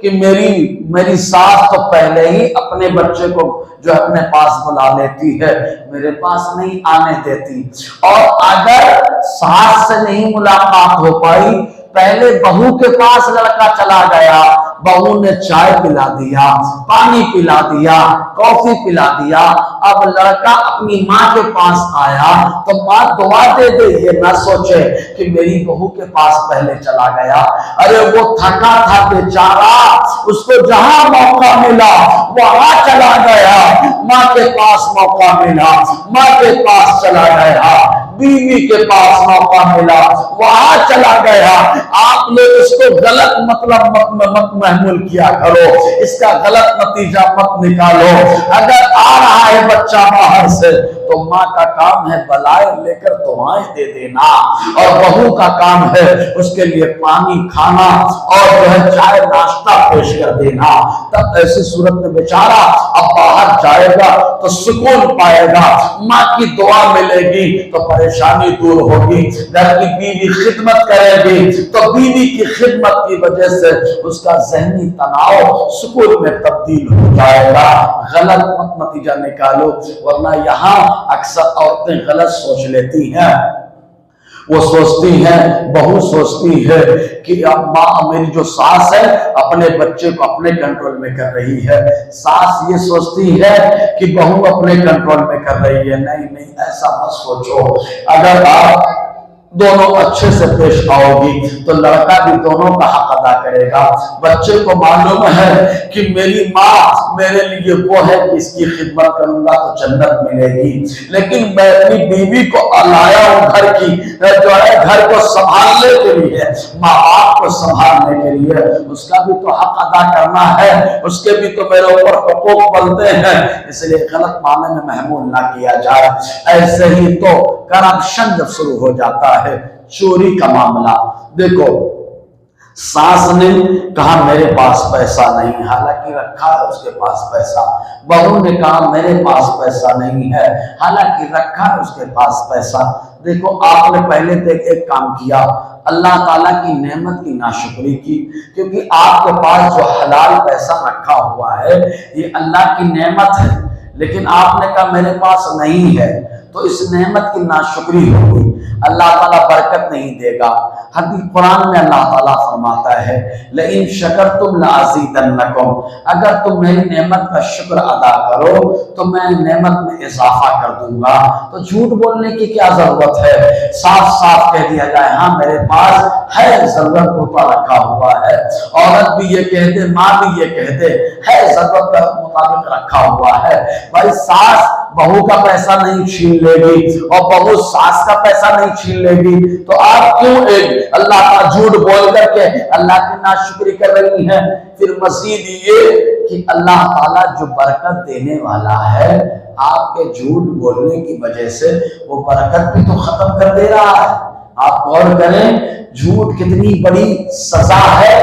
کہ میری ساس تو پہلے ہی اپنے بچے کو جو اپنے پاس بلا لیتی ہے، میرے پاس نہیں آنے دیتی۔ اور اگر ساس سے نہیں ملاقات ہو پائی، پہلے بہو کے پاس لڑکا چلا گیا، بہو نے چائے پلا دیا، پانی پلا دیا، کافی پلا دیا، اب لڑکا اپنی ماں کے پاس آیا تو ماں دعا دے دے، یہ نہ سوچے کہ میری بہو کے پاس پہلے چلا گیا۔ ارے وہ تھکا تھا بیچارہ، اس کو جہاں موقع ملا وہاں چلا گیا، ماں کے پاس موقع ملا ماں کے پاس چلا گیا، بیوی کے پاس موقع ملا وہاں چلا گیا۔ آپ نے اس کو غلط مطلب مت محمول کیا کرو، اس کا غلط نتیجہ مت نکالو۔ اگر آ رہا ہے بچہ بچہ باہر سے تو ماں کا کام ہے بلائیں لے کر دعائیں دے دینا، اور بہو کا کام ہے اس کے لیے پانی کھانا اور جو ہے چائے ناشتہ پیش کر دینا۔ تب ایسی صورت میں بیچارہ اب باہر جائے گا تو سکون پائے گا، ماں کی دعا ملے گی تو پریشانی دور ہوگی، گھر کی بیوی خدمت کرے گی تو بیوی کی خدمت کی وجہ سے اس کا ذہنی تناؤ سکون میں تبدیل ہو جائے گا۔ غلط مت نتیجہ نکالو، ورنہ یہاں اکثر عورتیں غلط سوچ لیتی ہیں۔ وہ سوچتی ہیں، بہو سوچتی ہے کہ اب ماں میری جو ساس ہے اپنے بچے کو اپنے کنٹرول میں کر رہی ہے، ساس یہ سوچتی ہے کہ بہو اپنے کنٹرول میں کر رہی ہے۔ نہیں، ایسا مت سوچو۔ اگر آپ دونوں اچھے سے پیش آؤ گی تو لڑکا بھی دونوں کا حق ادا کرے گا۔ بچے کو معلوم ہے کہ میری ماں میرے لیے وہ ہے کہ اس کی خدمت کروں گا تو جنت ملے گی، لیکن میں اپنی بیوی کو لایا ہوں گھر کی جو ہے گھر کو سنبھالنے کے لیے، ماں باپ کو سنبھالنے کے لیے، اس کا بھی تو حق ادا کرنا ہے، اس کے بھی تو میرے اوپر حقوق بنتے ہیں، اس لیے غلط معنی میں محمول نہ کیا جائے۔ ایسے ہی تو کرپشن جب شروع ہو جاتا ہے، چوری کا معاملہ دیکھو، ساس نے کہا میرے پاس پیسہ نہیں، حالانکہ رکھا ہے اس کے پاس پیسہ، بہو نے کہا میرے پاس پیسہ نہیں ہے، حالانکہ رکھا ہے اس کے پاس پیسہ۔ دیکھو آپ نے پہلے تک ایک کام کیا، اللہ تعالیٰ کی نعمت کی ناشکری کی، کیونکہ آپ کے پاس جو حلال پیسہ رکھا ہوا ہے یہ اللہ کی نعمت ہے، لیکن آپ نے کہا میرے پاس نہیں ہے تو اس نعمت کی ناشکری ہوگی، اللہ تعالیٰ برکت نہیں دے گا۔ حدیث قرآن میں اللہ تعالیٰ فرماتا ہے لئن شکرتم لازیدنکم، اگر تم میری نعمت کا شکر ادا کرو تو میں نعمت میں اضافہ کر دوں گا۔ تو جھوٹ بولنے کی کیا ضرورت ہے، صاف صاف کہہ دیا جائے ہاں میرے پاس ہے، ضرورت پورتا رکھا ہوا ہے۔ عورت بھی یہ کہتے، ماں بھی یہ کہتے ہے، ضرورت کا مطابق رکھا ہوا ہے۔ بھائی ساس بہو کا پیسہ نہیں چھین لے گی اور بہو ساس کا پیسہ نہیں چھین لے گی، تو آپ کیوں ایک اللہ کا جھوٹ بول کر کے اللہ کی ناشکری کر رہی ہیں؟ پھر مزید یہ کہ اللہ تعالیٰ جو برکت دینے والا ہے آپ کے جھوٹ بولنے کی وجہ سے وہ برکت بھی تو ختم کر دے رہا ہے۔ آپ غور کریں جھوٹ کتنی بڑی سزا ہے،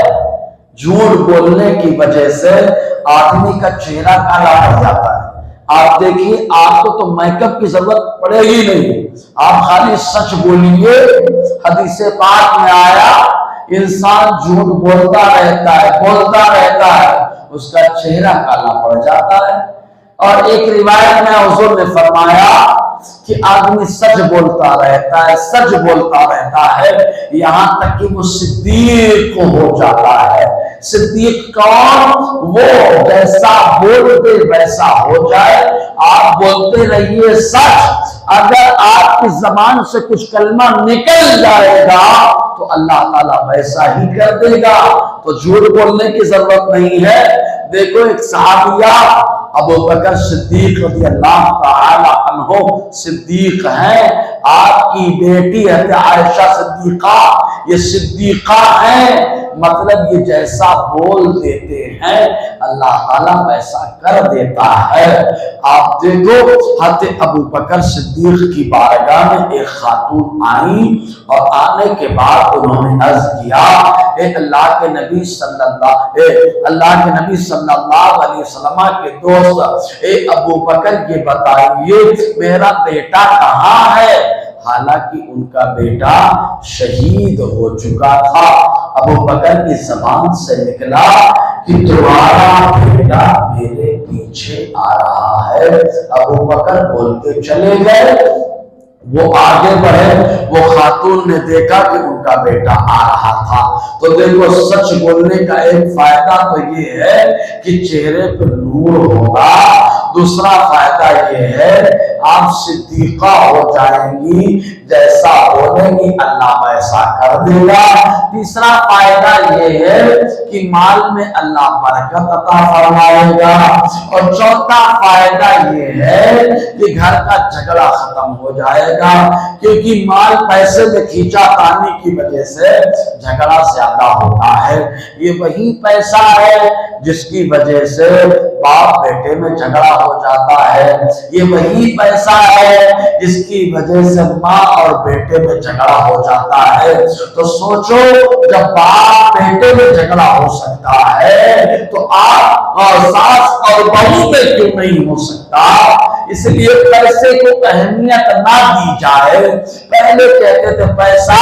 جھوٹ بولنے کی وجہ سے آدمی کا چہرہ کالا پڑ جاتا ہے۔ آپ دیکھیے آپ کو تو میک اپ کی ضرورت پڑے گی نہیں، آپ خالی سچ بولیے۔ حدیث پاک میں آیا انسان جھوٹ بولتا رہتا ہے اس کا چہرہ کالا پڑ جاتا ہے۔ اور ایک روایت میں حضور نے فرمایا کہ آدمی سچ بولتا رہتا ہے یہاں تک کہ وہ صدیق ہو جاتا ہے۔ صدیق کون؟ وہ جیسا بولتے ویسا ہو جائے۔ آپ بولتے رہیے سچ، اگر آپ کی زبان سے کچھ کلمہ نکل جائے گا تو اللہ تعالیٰ ویسا ہی کر دے گا، تو جھوٹ بولنے کی ضرورت نہیں ہے۔ دیکھو ایک صحابیہ ابو بکر صدیق رضی اللہ تعالی عنہ صدیق ہیں، آپ کی بیٹی حضرت عائشہ صدیقہ یہ صدیقہ ہیں، مطلب یہ جیسا بول دیتے ہیں اللہ تعالیٰ ویسا کر دیتا ہے۔ آپ دیکھو حضرت ابو بکر صدیق کی بارگاہ میں ایک خاتون آئی اور آنے کے بعد انہوں نے عرض کیا اے اللہ کے نبی صلی اللہ علیہ وسلم کے دوست، اے ابو بکر یہ بتائیے میرا بیٹا کہاں ہے؟ حالانکہ ان کا بیٹا شہید ہو چکا تھا۔ ابو بکر کی زبان سے نکلا کہ تمہارا بیٹا میرے پیچھے آ رہا ہے۔ ابو بکر بولتے چلے گئے، وہ آگے بڑھے، وہ خاتون نے دیکھا کہ ان کا بیٹا آ رہا تھا۔ تو دیکھو سچ بولنے کا ایک فائدہ تو یہ ہے کہ چہرے پہ نور ہوگا، دوسرا فائدہ یہ ہے آپ صدیقہ ہو جائیں گی، جیسا بولیں گی اللہ ویسا کر دے گا۔ تیسرا فائدہ یہ ہے کہ مال میں اللہ برکت عطا فرمائے گا، اور چوتھا فائدہ یہ ہے کہ گھر کا جھگڑا ختم ہو جائے گا، کیونکہ مال پیسے میں کھینچا تانی کی وجہ سے جھگڑا زیادہ ہوتا ہے۔ یہ وہی پیسہ ہے جس کی وجہ سے باپ بیٹے میں جھگڑا ہو جاتا ہے، یہ وہی پیسہ ہے جس کی وجہ سے ماں اور بیٹے میں جھگڑا ہو جاتا ہے۔ تو سوچو، جب باپ بیٹے میں جھگڑا ہو سکتا ہے تو آپ اور ساس اور بہو میں کیوں نہیں ہو سکتا؟ اس لیے پیسے کو اہمیت نہ دی جائے۔ پہلے کہتے تھے پیسہ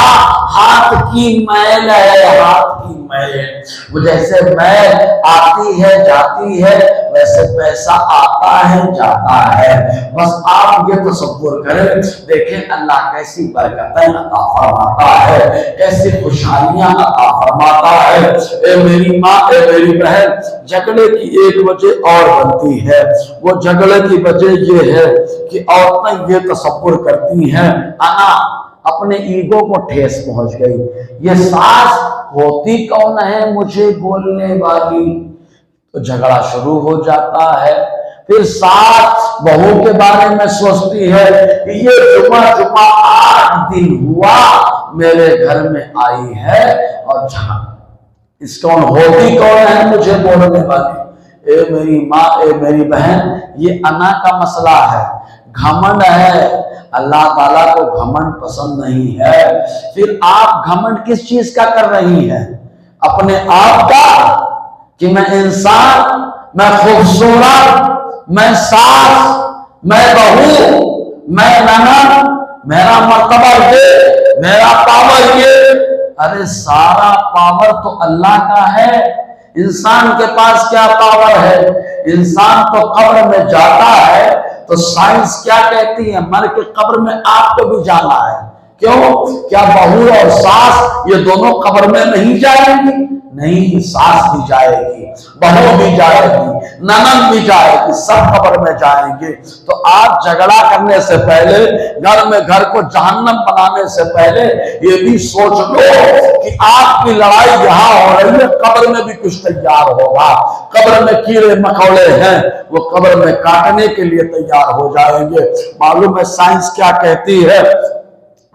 ہاتھ کی میل ہے، ہاتھ کی میل، وہ جیسے میل آتی ہے جاتی ہے ویسے پیسہ آتا ہے جاتا ہے۔ بس آپ یہ تصور کریں، دیکھیں اللہ کیسی برکتیں عطا فرماتا ہے، کیسی خوشحالیاں عطا فرماتا ہے۔ اے میری ماں، اے میری بہن، جھگڑے کی ایک وجہ اور بنتی ہے۔ وہ جھگڑے کی وجہ یہ ہے کہ عورتیں یہ تصور کرتی ہیں انا اپنے ایگو کو ٹھیس پہنچ گئی، یہ ساس ہوتی کون ہے مجھے بولنے والی، تو جھگڑا شروع ہو جاتا ہے۔ پھر ساس بہو کے بارے میں سوچتی ہے کہ یہ جمعہ 8 دن ہوا میرے گھر میں آئی ہے اور جھگڑا، اس کون ہوتی کون ہے مجھے بولنے والی۔ اے میری ماں، اے میری بہن، یہ انا کا مسئلہ ہے، گھمنڈ ہے۔ اللہ تعالیٰ کو گھمنڈ پسند نہیں ہے۔ پھر آپ گھمنڈ کس چیز کا کر رہی ہیں؟ اپنے آپ کا، کہ میں انسان، میں خوبصورت، میں ساس، میں بہو، میں ننند، میرا مرتبہ یہ، میرا پاور یہ۔ ارے سارا پاور تو اللہ کا ہے، انسان کے پاس کیا پاور ہے؟ انسان تو قبر میں جاتا ہے تو سائنس کیا کہتی ہے؟ مر کے قبر میں آپ کو بھی جانا ہے۔ کیوں؟ کیا بہو اور ساس یہ دونوں قبر میں نہیں جائیں گی؟ نہیں، ساس بھی جائے گی، بہو بھی جائے گی، ننند بھی جائے گی، سب قبر میں جائیں گے۔ تو آپ جھگڑا کرنے سے پہلے، گھر کو جہنم بنانے سے پہلے یہ بھی سوچ لو کہ آپ کی لڑائی یہاں ہو رہی ہے، قبر میں بھی کچھ تیار ہوگا۔ قبر میں کیڑے مکوڑے ہیں، وہ قبر میں کاٹنے کے لیے تیار ہو جائیں گے۔ معلوم ہے سائنس کیا کہتی ہے؟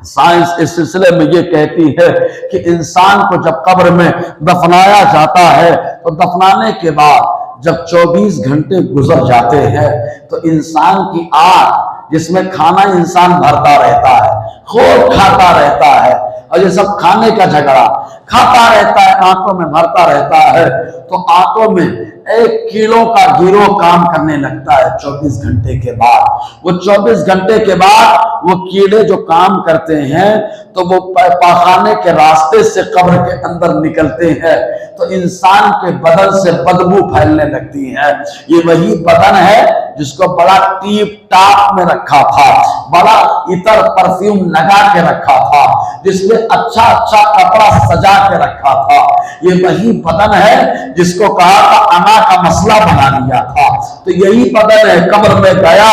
سائنس اس سلسلے میں یہ کہتی ہے کہ انسان کو جب قبر میں دفنایا جاتا ہے تو دفنانے کے بعد جب 24 گھنٹے گزر جاتے ہیں تو انسان کی آنکھ، جس میں کھانا انسان بھرتا رہتا ہے، خوب کھاتا رہتا ہے، اور یہ سب کھانے کا جھگڑا کھاتا رہتا ہے، آنتوں میں بھرتا رہتا ہے، تو آنتوں میں ایک کیڑوں کا گروہ کام کرنے لگتا ہے 24 گھنٹے کے بعد۔ وہ 24 گھنٹے کے بعد وہ کیڑے جو کام کرتے ہیں تو وہ پاخانے کے راستے سے قبر کے اندر نکلتے ہیں تو انسان کے بدن سے بدبو پھیلنے لگتی ہے۔ یہ وہی بدن ہے جس کو بڑا ٹیپ ٹاپ میں رکھا تھا، بڑا عطر پرفیوم لگا کے رکھا تھا، جس میں اچھا اچھا کپڑا سجا کے رکھا تھا۔ یہ وہی بدن ہے جس کو کہا تھا انا کا مسئلہ بنا لیا تھا۔ تو یہی بدن ہے، قبر میں گیا،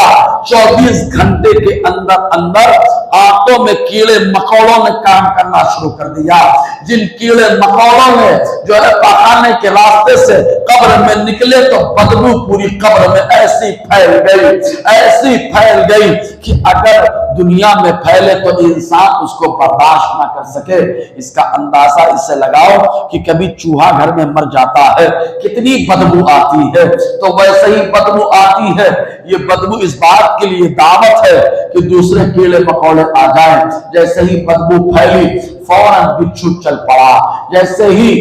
24 گھنٹے کے اندر آنتوں میں کیڑے مکوڑوں نے کام کرنا شروع کر دیا۔ جن کیڑے مکوڑوں نے جو ہے پاخانے کے راستے سے قبر میں نکلے تو بدبو پوری قبر میں ایسی پھیل گئی کہ اگر دنیا میں پھیلے تو انسان اس کو برداشت نہ کر سکے۔ اس کا اندازہ اس سے لگاؤ کہ کبھی چوہا گھر میں مر جاتا ہے کتنی بدبو آتی ہے، تو ویسے ہی بدبو آتی ہے۔ یہ بدبو اس بات کے لیے دعوت ہے کہ دوسرے کیڑے مکوڑے آ جائیں۔ جیسے ہی بدبو پھیلی فوراً بچھو چل پڑا، جیسے ہی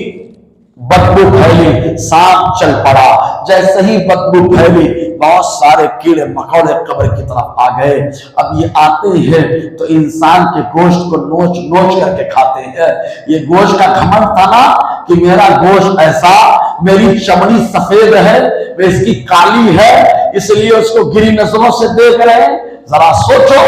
بدبو پھیلی سانپ چل پڑا، جیسے ہی بدبو پھیلی بہت سارے کیڑے مکوڑے قبر کی طرف آ گئے۔ اب یہ آتے ہیں تو انسان کے گوشت کو نوچ نوچ کر کے کھاتے ہیں۔ یہ گوشت کا گھمنڈ تھا نا کہ میرا گوشت ایسا، میری چمڑی سفید ہے، اس کی کالی ہے، اس لیے اس کو گری نظروں سے دیکھ رہے ہیں۔ ذرا سوچو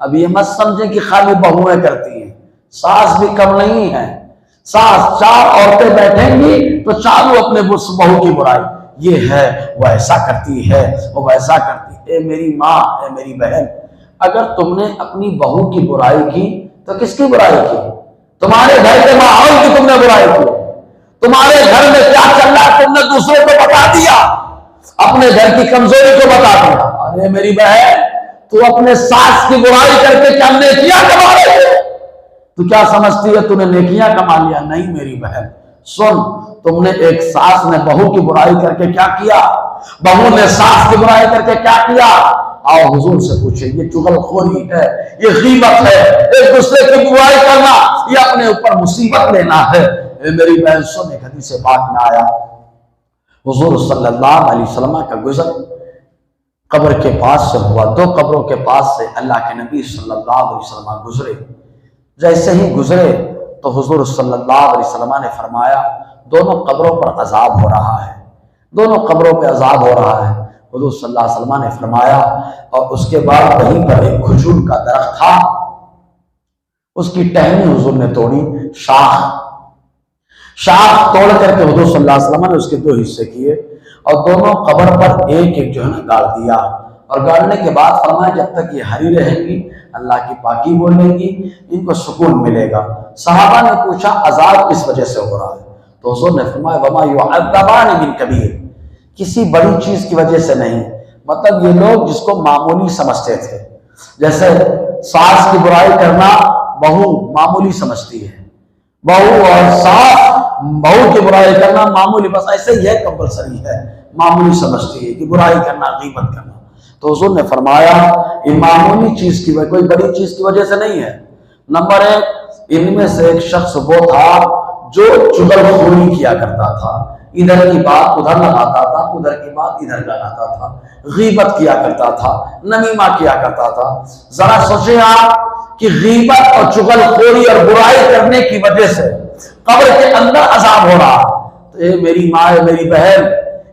اب یہ مت سمجھیں کہ خالی بہویں کرتی ہیں، ساس بھی کم نہیں ہے۔ ساس 4 عورتیں بیٹھیں گی تو چاروں اپنے بہو کی برائی، یہ ہے وہ ایسا کرتی ہے، وہ ویسا کرتی ہے۔ اے میری ماں، اے میری بہن، اگر تم نے اپنی بہو کی برائی کی تو کس کی برائی کی؟ تمہارے گھر کے ماحول کی تم نے برائی کی، تمہارے گھر میں کیا چل رہا ہے تم نے دوسرے کو بتا دیا، اپنے گھر کی کمزوری کو بتا دیا۔ ارے میری بہن، تو اپنے ساس کی برائی کر کے کیا نیکیاں کما رہے ہو؟ تو کیا سمجھتی ہے تو نے نیکیاں کما لیا؟ نہیں میری بہن، سن، تم نے ایک ساس نے بہو کی برائی کر کے کیا کیا، بہو نے ساس کی برائی کر کے کیا کیا؟ آؤ حضور سے پوچھیں، یہ چغل خوری ہے، یہ غیبت ہے، ایک دوسرے کی برائی کرنا، یہ اپنے اوپر مصیبت لینا ہے۔ اے میری بہن سن، ایک حدیث پاک میں آیا، حضور صلی اللہ علیہ وسلم کا گزر قبر کے پاس سے ہوا، 2 قبروں کے پاس سے اللہ کے نبی صلی اللہ علیہ وسلم گزرے۔ جیسے ہی گزرے تو حضور صلی اللہ علیہ وسلم نے فرمایا دونوں قبروں پر عذاب ہو رہا ہے، دونوں قبروں پہ عذاب ہو رہا ہے۔ حضور صلی اللہ علیہ وسلم نے فرمایا، اور اس کے بعد وہیں پر ایک کھجور کا درخت تھا، اس کی ٹہنی حضور نے توڑی، شاخ توڑ کر کے حضور صلی اللہ علیہ وسلم نے اس کے 2 حصے کیے اور دونوں قبر پر ایک ایک جو ہے نا گاڑ دیا، اور گاڑنے کے بعد فرمایا جب تک یہ ہری رہیں گی، اللہ کی پاکی بولیں گی، ان کو سکون ملے گا۔ صحابہ نے پوچھا عذاب کس وجہ سے ہو رہا ہے؟ تو حضور نے فرمایا وما يعذبان من کبیر، کسی بڑی چیز کی وجہ سے نہیں۔ مطلب یہ لوگ جس کو معمولی سمجھتے تھے، جیسے ساس کی برائی کرنا بہو معمولی سمجھتی ہے، بہو اور ساس بہو کی برائی کرنا معمولی، بس ایسے ہی ہے، کمپلسری ہے، معمولی سمجھتی ہے کہ برائی کرنا، غیبت کرنا۔ تو حضور نے فرمایا یہ معمولی چیز کی وجہ، کوئی بڑی چیز کی وجہ سے نہیں ہے۔ نمبر 1، ان میں سے ایک شخص وہ تھا جو چغل خوری کیا کرتا تھا، ادھر کی بات ادھر لگاتا تھا، ادھر کی بات ادھر لگاتا تھا، غیبت کیا کرتا تھا، نمیمہ کیا کرتا تھا۔ ذرا سوچیں آپ کہ غیبت اور چغل خوری اور برائی کرنے کی وجہ سے قبر کے اندر عذاب ہو رہا۔ تو اے میری ماں، اے میری بہن،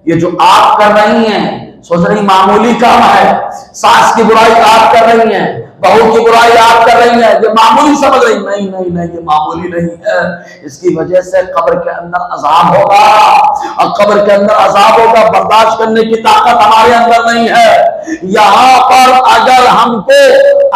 یہ جو آپ کر رہی ہیں سوچ رہی معمولی کام ہے، ساس کی برائی آپ کر رہی ہیں، بہو کی برائی آپ کر رہی ہیں، یہ معمولی سمجھ رہی، نہیں نہیں نہیں، یہ معمولی نہیں ہے، اس کی وجہ سے قبر کے اندر عذاب ہوگا، اور قبر کے اندر عذاب ہوگا، برداشت کرنے کی طاقت ہمارے اندر نہیں ہے۔ یہاں پر اگر ہم کو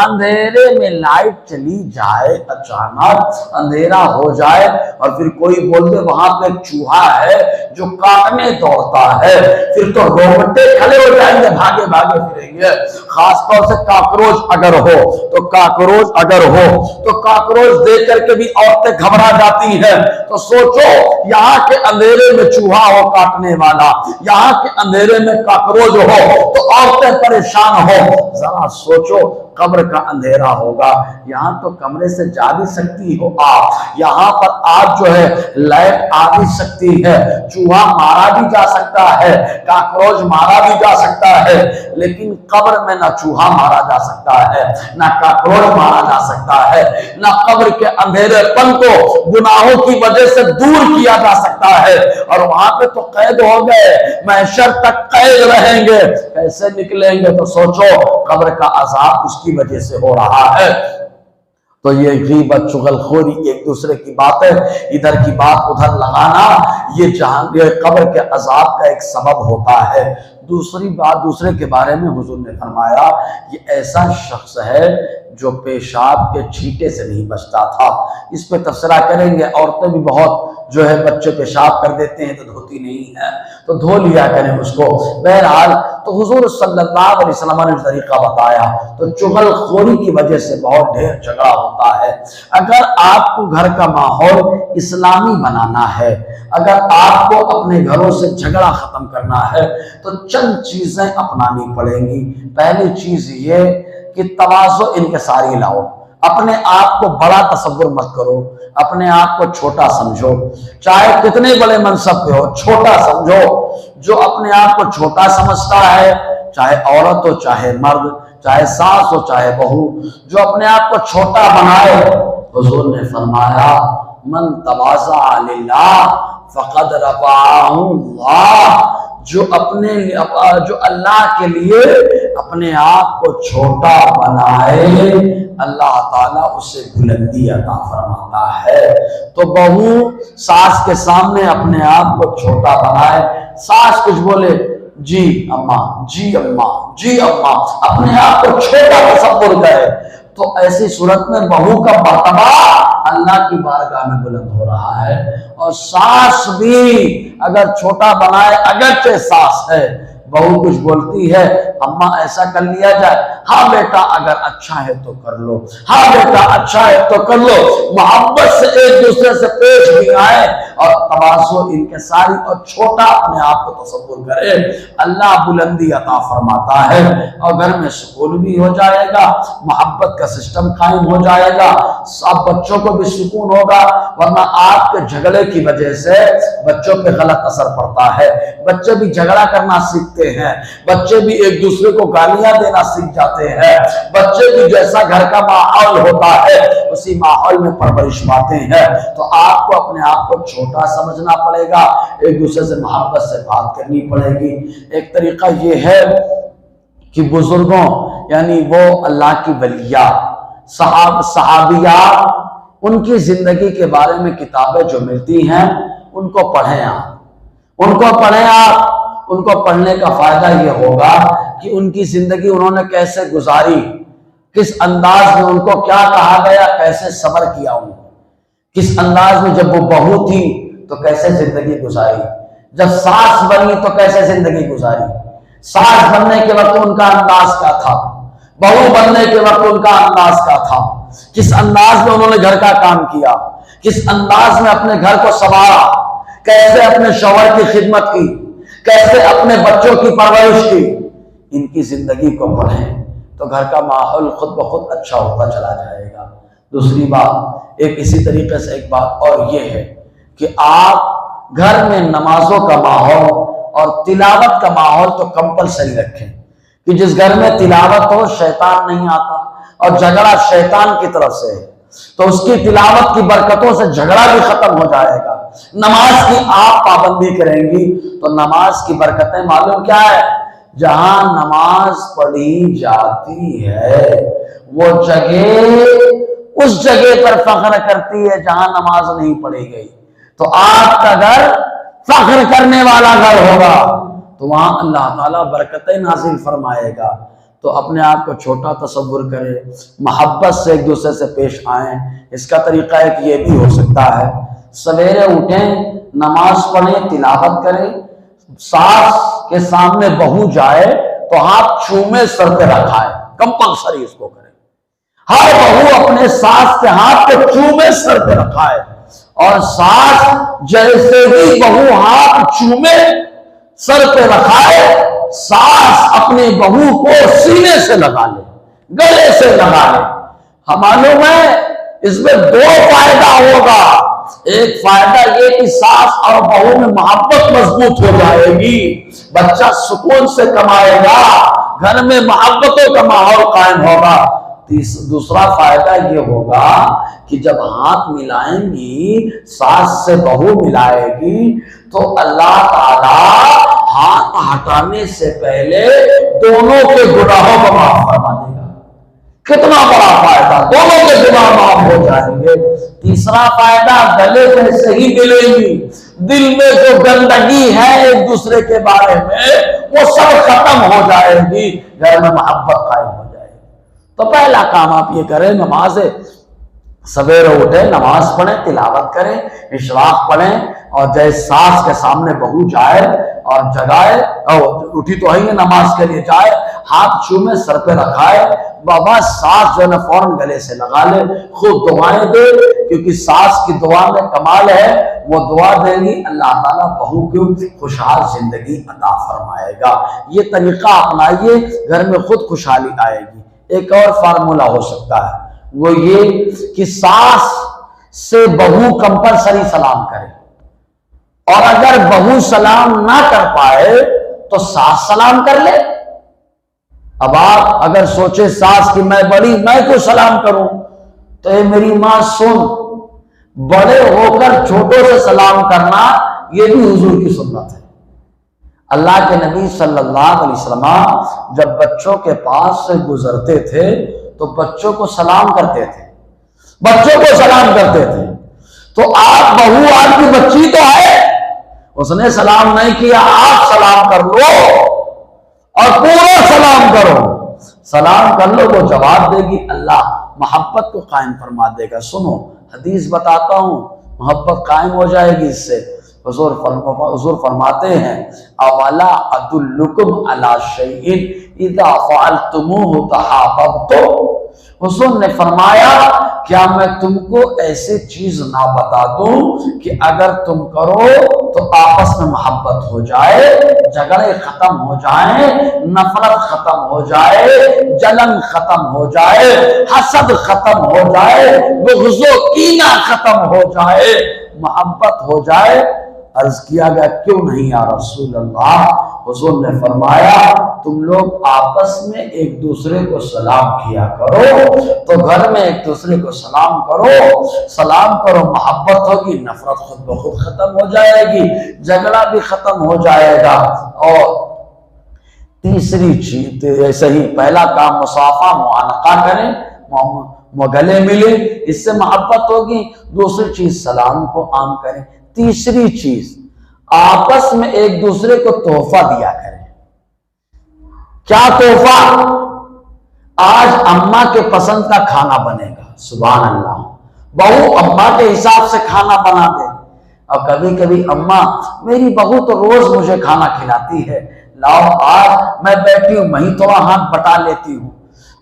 اندھیرے میں لائٹ چلی جائے، اچانک اندھیرا ہو جائے اور پھر کوئی بول دے وہاں پہ ایک چوہا ہے جو کاٹنے دوڑتا ہے، پھر تو روبٹے کھڑے ہو جائیں گے، بھاگے بھاگے پھریں گے۔ خاص طور سے کاکروچ اگر ہو تو کاکروچ دیکھ کر کے بھی عورتیں گھبرا جاتی ہیں۔ تو سوچو یہاں کے اندھیرے میں چوہا ہو کاٹنے والا، یہاں کے اندھیرے میں کاکروچ ہو تو عورتیں پریشان ہو، ذرا سوچو قبر کا اندھیرا ہوگا۔ یہاں تو کمرے سے جا بھی سکتی ہو آپ، یہاں پر آپ جو ہے لائٹ آ بھی سکتی ہے، چوہا مارا بھی جا سکتا ہے، کاکروچ مارا بھی جا سکتا ہے، لیکن قبر میں نہ چوہا مارا جا سکتا ہے، نہ کاکروچ مارا جا سکتا ہے، نہ قبر کے اندھیرے پن کو گناہوں کی وجہ سے دور کیا جا سکتا ہے، اور وہاں پہ تو قید ہو گئے، محشر تک قید رہیں گے، کیسے نکلیں گے؟ تو سوچو قبر کا عذاب اس کی وجہ سے ہو رہا ہے۔ تو یہ غیبت، چغل خوری، ایک دوسرے کی باتیں ادھر کی بات ادھر لگانا، یہ قبر کے عذاب کا ایک سبب ہوتا ہے۔ دوسری بات، دوسرے کے بارے میں حضور نے فرمایا یہ ایسا شخص ہے جو پیشاب کے چھینٹے سے نہیں بچتا تھا۔ اس پہ تبصرہ کریں گے، عورتیں بھی بہت جو ہے بچے پیشاب کر دیتے ہیں تو دھوتی نہیں ہے، تو دھو لیا کریں اس کو۔ بہرحال تو حضور صلی اللہ علیہ وسلم نے طریقہ بتایا۔ تو چغل خوری کی وجہ سے بہت ڈھیر جھگڑا ہوتا ہے۔ اگر آپ کو گھر کا ماحول اسلامی بنانا ہے، اگر آپ کو اپنے گھروں سے جھگڑا ختم کرنا ہے تو چند چیزیں اپنانی پڑیں گی۔ پہلی چیز یہ کہ تواضع انکساری لاؤ، اپنے آپ کو بڑا تصور مت کرو، اپنے آپ کو چھوٹا سمجھو، چاہے کتنے بڑے منصب پہ ہو چھوٹا سمجھو۔ جو اپنے آپ کو چھوٹا سمجھتا ہے، چاہے عورت ہو چاہے مرد، چاہے ساس ہو چاہے بہو، جو اپنے آپ کو چھوٹا بنائے، حضور نے فرمایا من تواضع للہ فقد رفعہ اللہ، جو اللہ کے لیے اپنے آپ کو چھوٹا بنائے اللہ تعالیٰ اسے بلندی عطا فرماتا ہے۔ تو بہو ساس کے سامنے اپنے آپ کو چھوٹا بنائے، ساس کچھ بولے جی اماں، جی اماں، جی اماں، اپنے آپ کو چھوٹا تصور کرے، تو ایسی صورت میں بہو کا مرتبہ اللہ کی بارگاہ میں بلند ہو رہا ہے۔ اور ساس بھی اگر چھوٹا بنائے، اگرچہ ساس ہے، بہو کچھ بولتی ہے اماں ایسا کر لیا جائے، ہاں بیٹا اگر اچھا ہے تو کر لو، ہاں بیٹا اچھا ہے تو کر لو، محبت سے ایک دوسرے سے پیش بھی آئے اور تواضع انکساری اور چھوٹا اپنے آپ کو تصور کرے، اللہ بلندی عطا فرماتا ہے اور گھر میں سکون بھی ہو جائے گا، محبت کا سسٹم قائم ہو جائے گا، سب بچوں کو بھی سکون ہوگا۔ ورنہ آپ کے جھگڑے کی وجہ سے بچوں پہ غلط اثر پڑتا ہے، بچے بھی جھگڑا کرنا سیکھتے ہیں، بچے بھی ایک دوسرے کو گالیاں دینا سیکھ جاتے ہیں، بچے بھی جیسا گھر کا ماحول ہوتا ہے اسی ماحول میں پرورش پاتے ہیں۔ تو آپ کو اپنے آپ کو چھوٹا سمجھنا پڑے گا، ایک دوسرے سے محبت سے بات کرنی پڑے گی۔ ایک طریقہ یہ ہے کہ بزرگوں یعنی وہ اللہ کی ولیات، صحابیات، ان کی زندگی کے بارے میں کتابیں جو ملتی ہیں ان کو پڑھیں آپ، ان کو پڑھیں آپ۔ ان کو پڑھنے کا فائدہ یہ ہوگا کہ ان کی زندگی انہوں نے کیسے گزاری، کس انداز میں ان کو کیا کہا گیا، کیسے صبر کیا، ان کس انداز میں جب وہ بہو تھی تو کیسے زندگی گزاری، جب ساس بنی تو کیسے زندگی گزاری، ساس بننے کے وقت ان کا انداز کیا تھا، بہو بننے کے وقت ان کا انداز کیا تھا، کس انداز میں انہوں نے گھر کا کام کیا، کس انداز میں اپنے گھر کو سنبھالا، کیسے اپنے شوہر کی خدمت کی، کیسے اپنے بچوں کی پرورش کی۔ ان کی زندگی کو پڑھیں تو گھر کا ماحول خود بخود اچھا ہوتا چلا جائے گا۔ دوسری بات، ایک اسی طریقے سے ایک بات اور یہ ہے کہ آپ گھر میں نمازوں کا ماحول اور تلاوت کا ماحول تو کمپلسری رکھیں کہ جس گھر میں تلاوت ہو شیطان نہیں آتا، اور جھگڑا شیطان کی طرف سے ہے تو اس کی تلاوت کی برکتوں سے جھگڑا بھی ختم ہو جائے گا۔ نماز کی آپ پابندی کریں گی تو نماز کی برکتیں معلوم کیا ہے، جہاں نماز پڑھی جاتی ہے وہ جگہ اس جگہ پر فخر کرتی ہے جہاں نماز نہیں پڑھی گئی۔ تو آپ کا گھر فخر کرنے والا گھر ہوگا تو وہاں اللہ تعالیٰ برکتیں نازل فرمائے گا۔ تو اپنے آپ کو چھوٹا تصور کرے، محبت سے ایک دوسرے سے پیش آئیں۔ اس کا طریقہ ایک یہ بھی ہو سکتا ہے، سویرے اٹھیں، نماز پڑھیں، تلاوت کریں، ساس کے سامنے بہو جائے تو ہاتھ چومے سر پہ رکھائے، کمپلسری اس کو کرے، ہر بہو اپنے ساس کے ہاتھ کو چومے سر پہ رکھائے، اور ساس جیسے ہی بہو ہاتھ چومے سر پہ رکھائے، ساس اپنی بہو کو سینے سے لگا لے، گلے سے لگا لے۔ معلوم ہے اس میں دو فائدہ ہوگا، ایک فائدہ یہ کہ ساس اور بہو میں محبت مضبوط ہو جائے گی، بچہ سکون سے کمائے گا، گھر میں محبتوں کا ماحول قائم ہوگا۔ دوسرا فائدہ یہ ہوگا کہ جب ہاتھ ملائیں گی، ساس سے بہو ملائے گی تو اللہ تعالی ہاتھ ہٹانے سے پہلے دونوں کے گناہوں کو معاف فرما دے گا۔ کتنا بڑا فائدہ، دونوں کے گناہ معاف ہو جائیں گے۔ تیسرا فائدہ، گلے سے ہی ملیں گی، دل میں جو گندگی ہے ایک دوسرے کے بارے میں وہ سب ختم ہو جائے گی، گھر میں محبت قائم ہو جائے گی۔ تو پہلا کام آپ یہ کریں، نماز سویرے اٹھیں، نماز پڑھیں، تلاوت کریں، اشراق پڑھیں، اور جیسے ساس کے سامنے بہو جائے اور جگائے، اٹھی تو ہے نماز کے لیے، جائے ہاتھ چومے سر پہ رکھائے، بابا ساس جو ہے نا فوراً گلے سے لگا لے، خود دعائیں دے، کیونکہ ساس کی دعا میں کمال ہے، وہ دعا دیں گی اللہ تعالیٰ بہو کی خوشحال زندگی عطا فرمائے گا۔ یہ طریقہ اپنائیے، گھر میں خود خوشحالی آئے گی۔ ایک اور فارمولہ ہو سکتا ہے، وہ یہ کہ ساس سے بہو کمپلسری سلام کرے، اور اگر بہو سلام نہ کر پائے تو ساس سلام کر لے۔ اب آپ اگر سوچے ساس کی میں بڑی، میں کیوں سلام کروں، تو اے میری ماں سن، بڑے ہو کر چھوٹوں سے سلام کرنا یہ بھی حضور کی سنت ہے۔ اللہ کے نبی صلی اللہ علیہ وسلم جب بچوں کے پاس سے گزرتے تھے تو بچوں کو سلام کرتے تھے، بچوں کو سلام کرتے تھے۔ تو آپ بہو آپ کی بچی تو ہے، اس نے سلام نہیں کیا، آپ سلام کر لو اور پورا سلام کرو، سلام کر لو، وہ جواب دے گی، اللہ محبت کو قائم فرما دے گا۔ سنو حدیث بتاتا ہوں، محبت قائم ہو جائے گی اس سے۔ حضور فرماتے ہیں اولا ادلکم علی شیء اذا فعلتموه تحاببتم، حضور نے فرمایا کیا میں تم کو ایسی چیز نہ بتا دوں کہ اگر تم کرو تو آپس میں محبت ہو جائے، جھگڑے ختم ہو جائیں، نفرت ختم ہو جائے، جلن ختم ہو جائے، حسد ختم ہو جائے، بغض و کینہ ختم ہو جائے، محبت ہو جائے۔ عرض کیا گیا کیوں نہیں یا رسول اللہ؟ حضور نے فرمایا تم لوگ آپس میں ایک دوسرے کو سلام کیا کرو، تو گھر میں ایک دوسرے کو سلام کرو، محبت ہوگی، نفرت خود بخود ختم ہو جائے گی، جھگڑا بھی ختم ہو جائے گا۔ اور تیسری چیز ایسے ہی، پہلا کام مصافحہ معانقہ کریں، گلے ملے، اس سے محبت ہوگی۔ دوسری چیز سلام کو عام کریں۔ تیسری چیز آپس میں ایک دوسرے کو تحفہ دیا کریں۔ کیا تحفہ؟ آج اماں کے پسند کا کھانا بنے گا، سبحان اللہ، بہو اماں کے حساب سے کھانا بنا دے۔ اور کبھی کبھی اماں میری بہو تو روز مجھے کھانا کھلاتی ہے، لاؤ آج میں بیٹھی ہوں، میں ہی تھوڑا ہاتھ بٹا لیتی ہوں،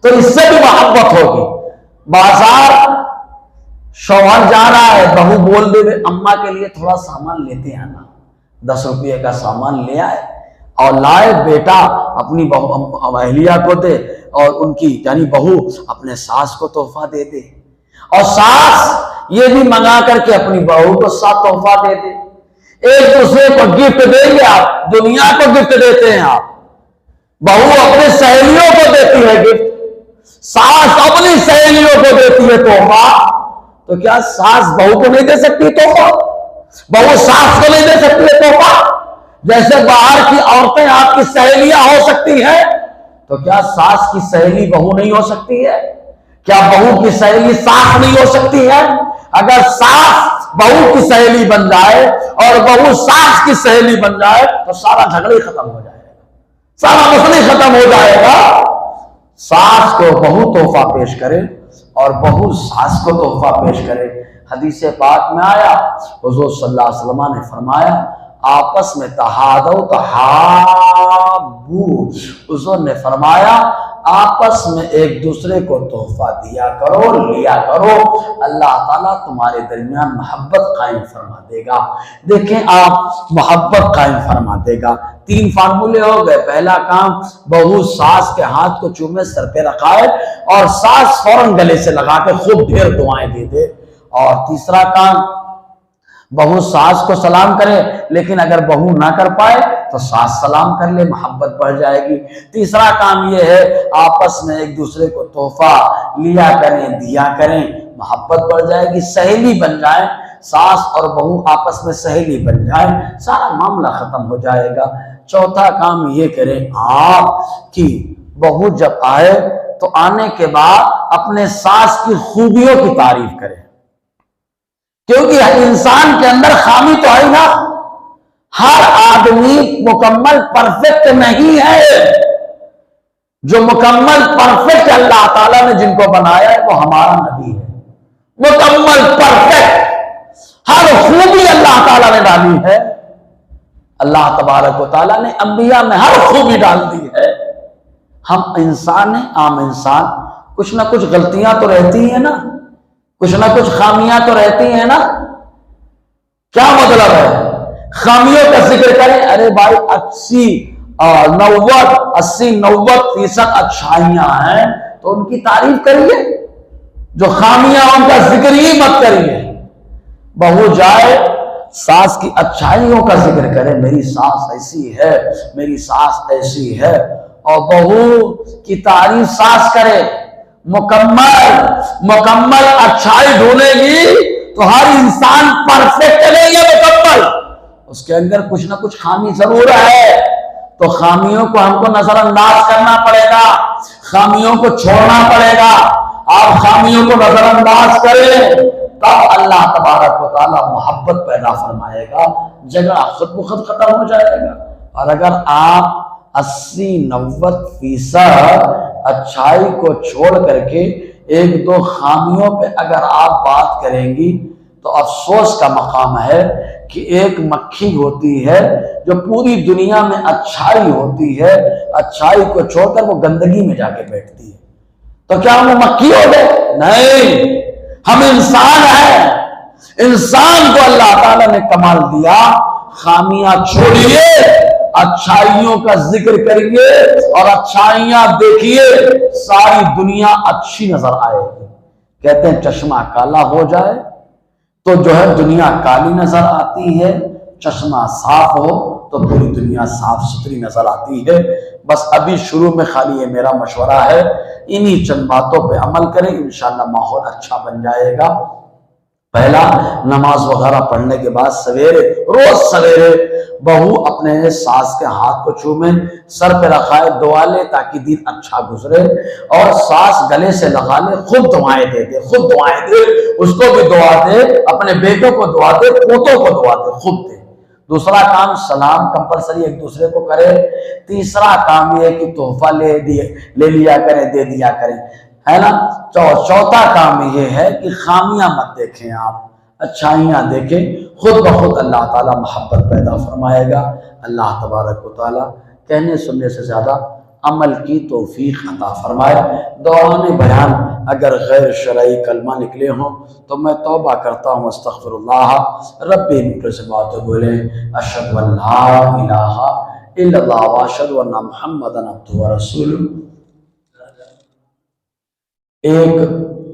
تو اس سے بھی محبت ہوگی۔ بازار شوہر جا رہا ہے، بہو بول دے اماں کے لیے تھوڑا سامان لیتے آنا، 10 روپے کا سامان لے آئے اور لائے، بیٹا اپنی بہو اہلیہ کو دے، اور ان کی یعنی بہو اپنے ساس کو تحفہ دے دے، اور ساس یہ بھی منگا کر کے اپنی بہو کو ساتھ تحفہ دے دے۔ ایک دوسرے کو گفٹ دیں گے، آپ دنیا کو گفٹ دیتے ہیں، آپ بہو اپنے سہیلیوں کو دیتی ہے گفٹ، ساس اپنی سہیلیوں کو دیتی ہے تحفہ، تو کیا ساس بہو کو نہیں دے سکتی تحفہ؟ بہو ساس کو نہیں دے سکتی ہے تحفہ؟ جیسے باہر کی عورتیں آپ کی سہیلیاں ہو سکتی ہیں، تو کیا ساس کی سہیلی بہو نہیں ہو سکتی ہے؟ کیا بہو کی سہیلی ساس نہیں ہو سکتی ہے؟ اگر ساس بہو کی سہیلی بن جائے اور بہو ساس کی سہیلی بن جائے تو سارا جھگڑے ختم ہو جائے گا، سارا مسئلہ ختم ہو جائے گا۔ ساس کو بہو تحفہ پیش کرے اور بہو ساس کو تحفہ پیش کرے۔ حدیث پاک میں آیا، حضور صلی اللہ علیہ وسلم نے فرمایا آپس میں تہادو تحابو، حضور نے فرمایا آپس میں ایک دوسرے کو تحفہ دیا کرو، لیا کرو، اللہ تعالیٰ تمہارے درمیان محبت قائم فرما دے گا۔ دیکھیں آپ محبت قائم فرما دے گا۔ 3 فارمولے ہو گئے۔ پہلا کام بہو ساس کے ہاتھ کو چومے، سر پہ رکھائے، اور ساس فوراً گلے سے لگا کے خوب ڈھیر دعائیں دے دے۔ اور تیسرا کام بہو ساس کو سلام کرے، لیکن اگر بہو نہ کر پائے تو ساس سلام کر لے، محبت بڑھ جائے گی۔ تیسرا کام یہ ہے آپس میں ایک دوسرے کو تحفہ لیا کریں، دیا کریں، محبت بڑھ جائے گی، سہیلی بن جائیں، ساس اور بہو آپس میں سہیلی بن جائیں، سارا معاملہ ختم ہو جائے گا۔ چوتھا کام یہ کریں آپ کہ بہو جب آئے تو آنے کے بعد اپنے ساس کی خوبیوں کی تعریف کریں، کیونکہ انسان کے اندر خامی تو ہے نا، ہر آدمی مکمل پرفیکٹ نہیں ہے۔ جو مکمل پرفیکٹ اللہ تعالیٰ نے جن کو بنایا ہے وہ ہمارا نبی ہے، مکمل پرفیکٹ، ہر خوبی اللہ تعالیٰ نے ڈالی ہے۔ اللہ تبارک و تعالیٰ نے انبیاء میں ہر خوبی ڈال دی ہے۔ ہم انسان ہیں، عام انسان، کچھ نہ کچھ غلطیاں تو رہتی ہیں نا، کچھ نہ کچھ خامیاں تو رہتی ہیں نا۔ کیا مطلب ہے؟ خامیوں کا ذکر کریں، ارے بھائی 80-90% اچھائیاں ہیں تو ان کی تعریف کریے، جو خامیاں ان کا ذکر ہی مت کریے۔ بہو جائے ساس کی اچھائیوں کا ذکر کرے، میری ساس ایسی ہے، میری ساس ایسی ہے، اور بہو کی تعریف ساس کرے، مکمل اچھائی ڈھونڈے گی تو ہر انسان پرفیکٹ نہیں ہے، مکمل، اس کے اندر کچھ نہ کچھ خامی ضرور ہے۔ تو خامیوں کو ہم کو نظر انداز کرنا پڑے گا، خامیوں کو چھوڑنا پڑے گا۔ آپ خامیوں کو نظر انداز کریں تب اللہ تبارک و تعالی محبت پیدا فرمائے گا، جھگڑا خود بخود ختم ہو جائے گا۔ اور اگر آپ 80-90% اچھائی کو چھوڑ کر کے ایک دو خامیوں پہ اگر آپ بات کریں گی تو افسوس کا مقام ہے کہ ایک مکھی ہوتی ہے جو پوری دنیا میں اچھائی ہوتی ہے، اچھائی کو چھوڑ کر وہ گندگی میں جا کے بیٹھتی ہے، تو کیا وہ مکھی ہو گئے؟ نہیں، ہم انسان ہیں، انسان کو اللہ تعالیٰ نے کمال دیا، خامیاں چھوڑیے، اچھائیوں کا ذکر کریے اور اچھائیاں دیکھیے، ساری دنیا اچھی نظر آئے گی۔ کہتے ہیں چشمہ کالا ہو جائے تو جو ہے دنیا کالی نظر آتی ہے، چشمہ صاف ہو تو پوری دنیا صاف ستھری نظر آتی ہے۔ بس ابھی شروع میں خالی یہ میرا مشورہ ہے، انہی چند باتوں پہ عمل کریں، انشاءاللہ ماحول اچھا بن جائے گا۔ پہلا، نماز وغیرہ پڑھنے کے بعد سویرے، روز سویرے بہو اپنے ساس کے ہاتھ کو چومے، سر پہ رکھائے، دعا لے تاکہ دن اچھا گزرے، اور ساس گلے سے لگا لے، خود دعائیں دے دے، خود دعائیں دے، اس کو بھی دعا دے، اپنے بیٹوں کو دعا دے، پوتوں کو دعا دے، خود دے۔ دوسرا کام، سلام کمپلسری ایک دوسرے کو کرے۔ تیسرا کام یہ کہ تحفہ لے لیا کریں، دے دیا کریں، ہے نا۔ چوتھا کام یہ ہے کہ خامیاں مت دیکھیں، آپ اچھائیاں دیکھیں، خود بخود اللہ تعالیٰ محبت پیدا فرمائے گا۔ اللہ تبارک و تعالیٰ کہنے سننے سے زیادہ عمل کی توفیق عطا فرمائے۔ دوران بیان اگر غیر شرعی کلمہ نکلے ہوں تو میں توبہ کرتا ہوں، استغفر اللہ ربی، نکلے سے باتیں بولے، اشہد ان لا الہ الا اللہ واشہد ان محمدا عبدہ ورسولہ۔ ایک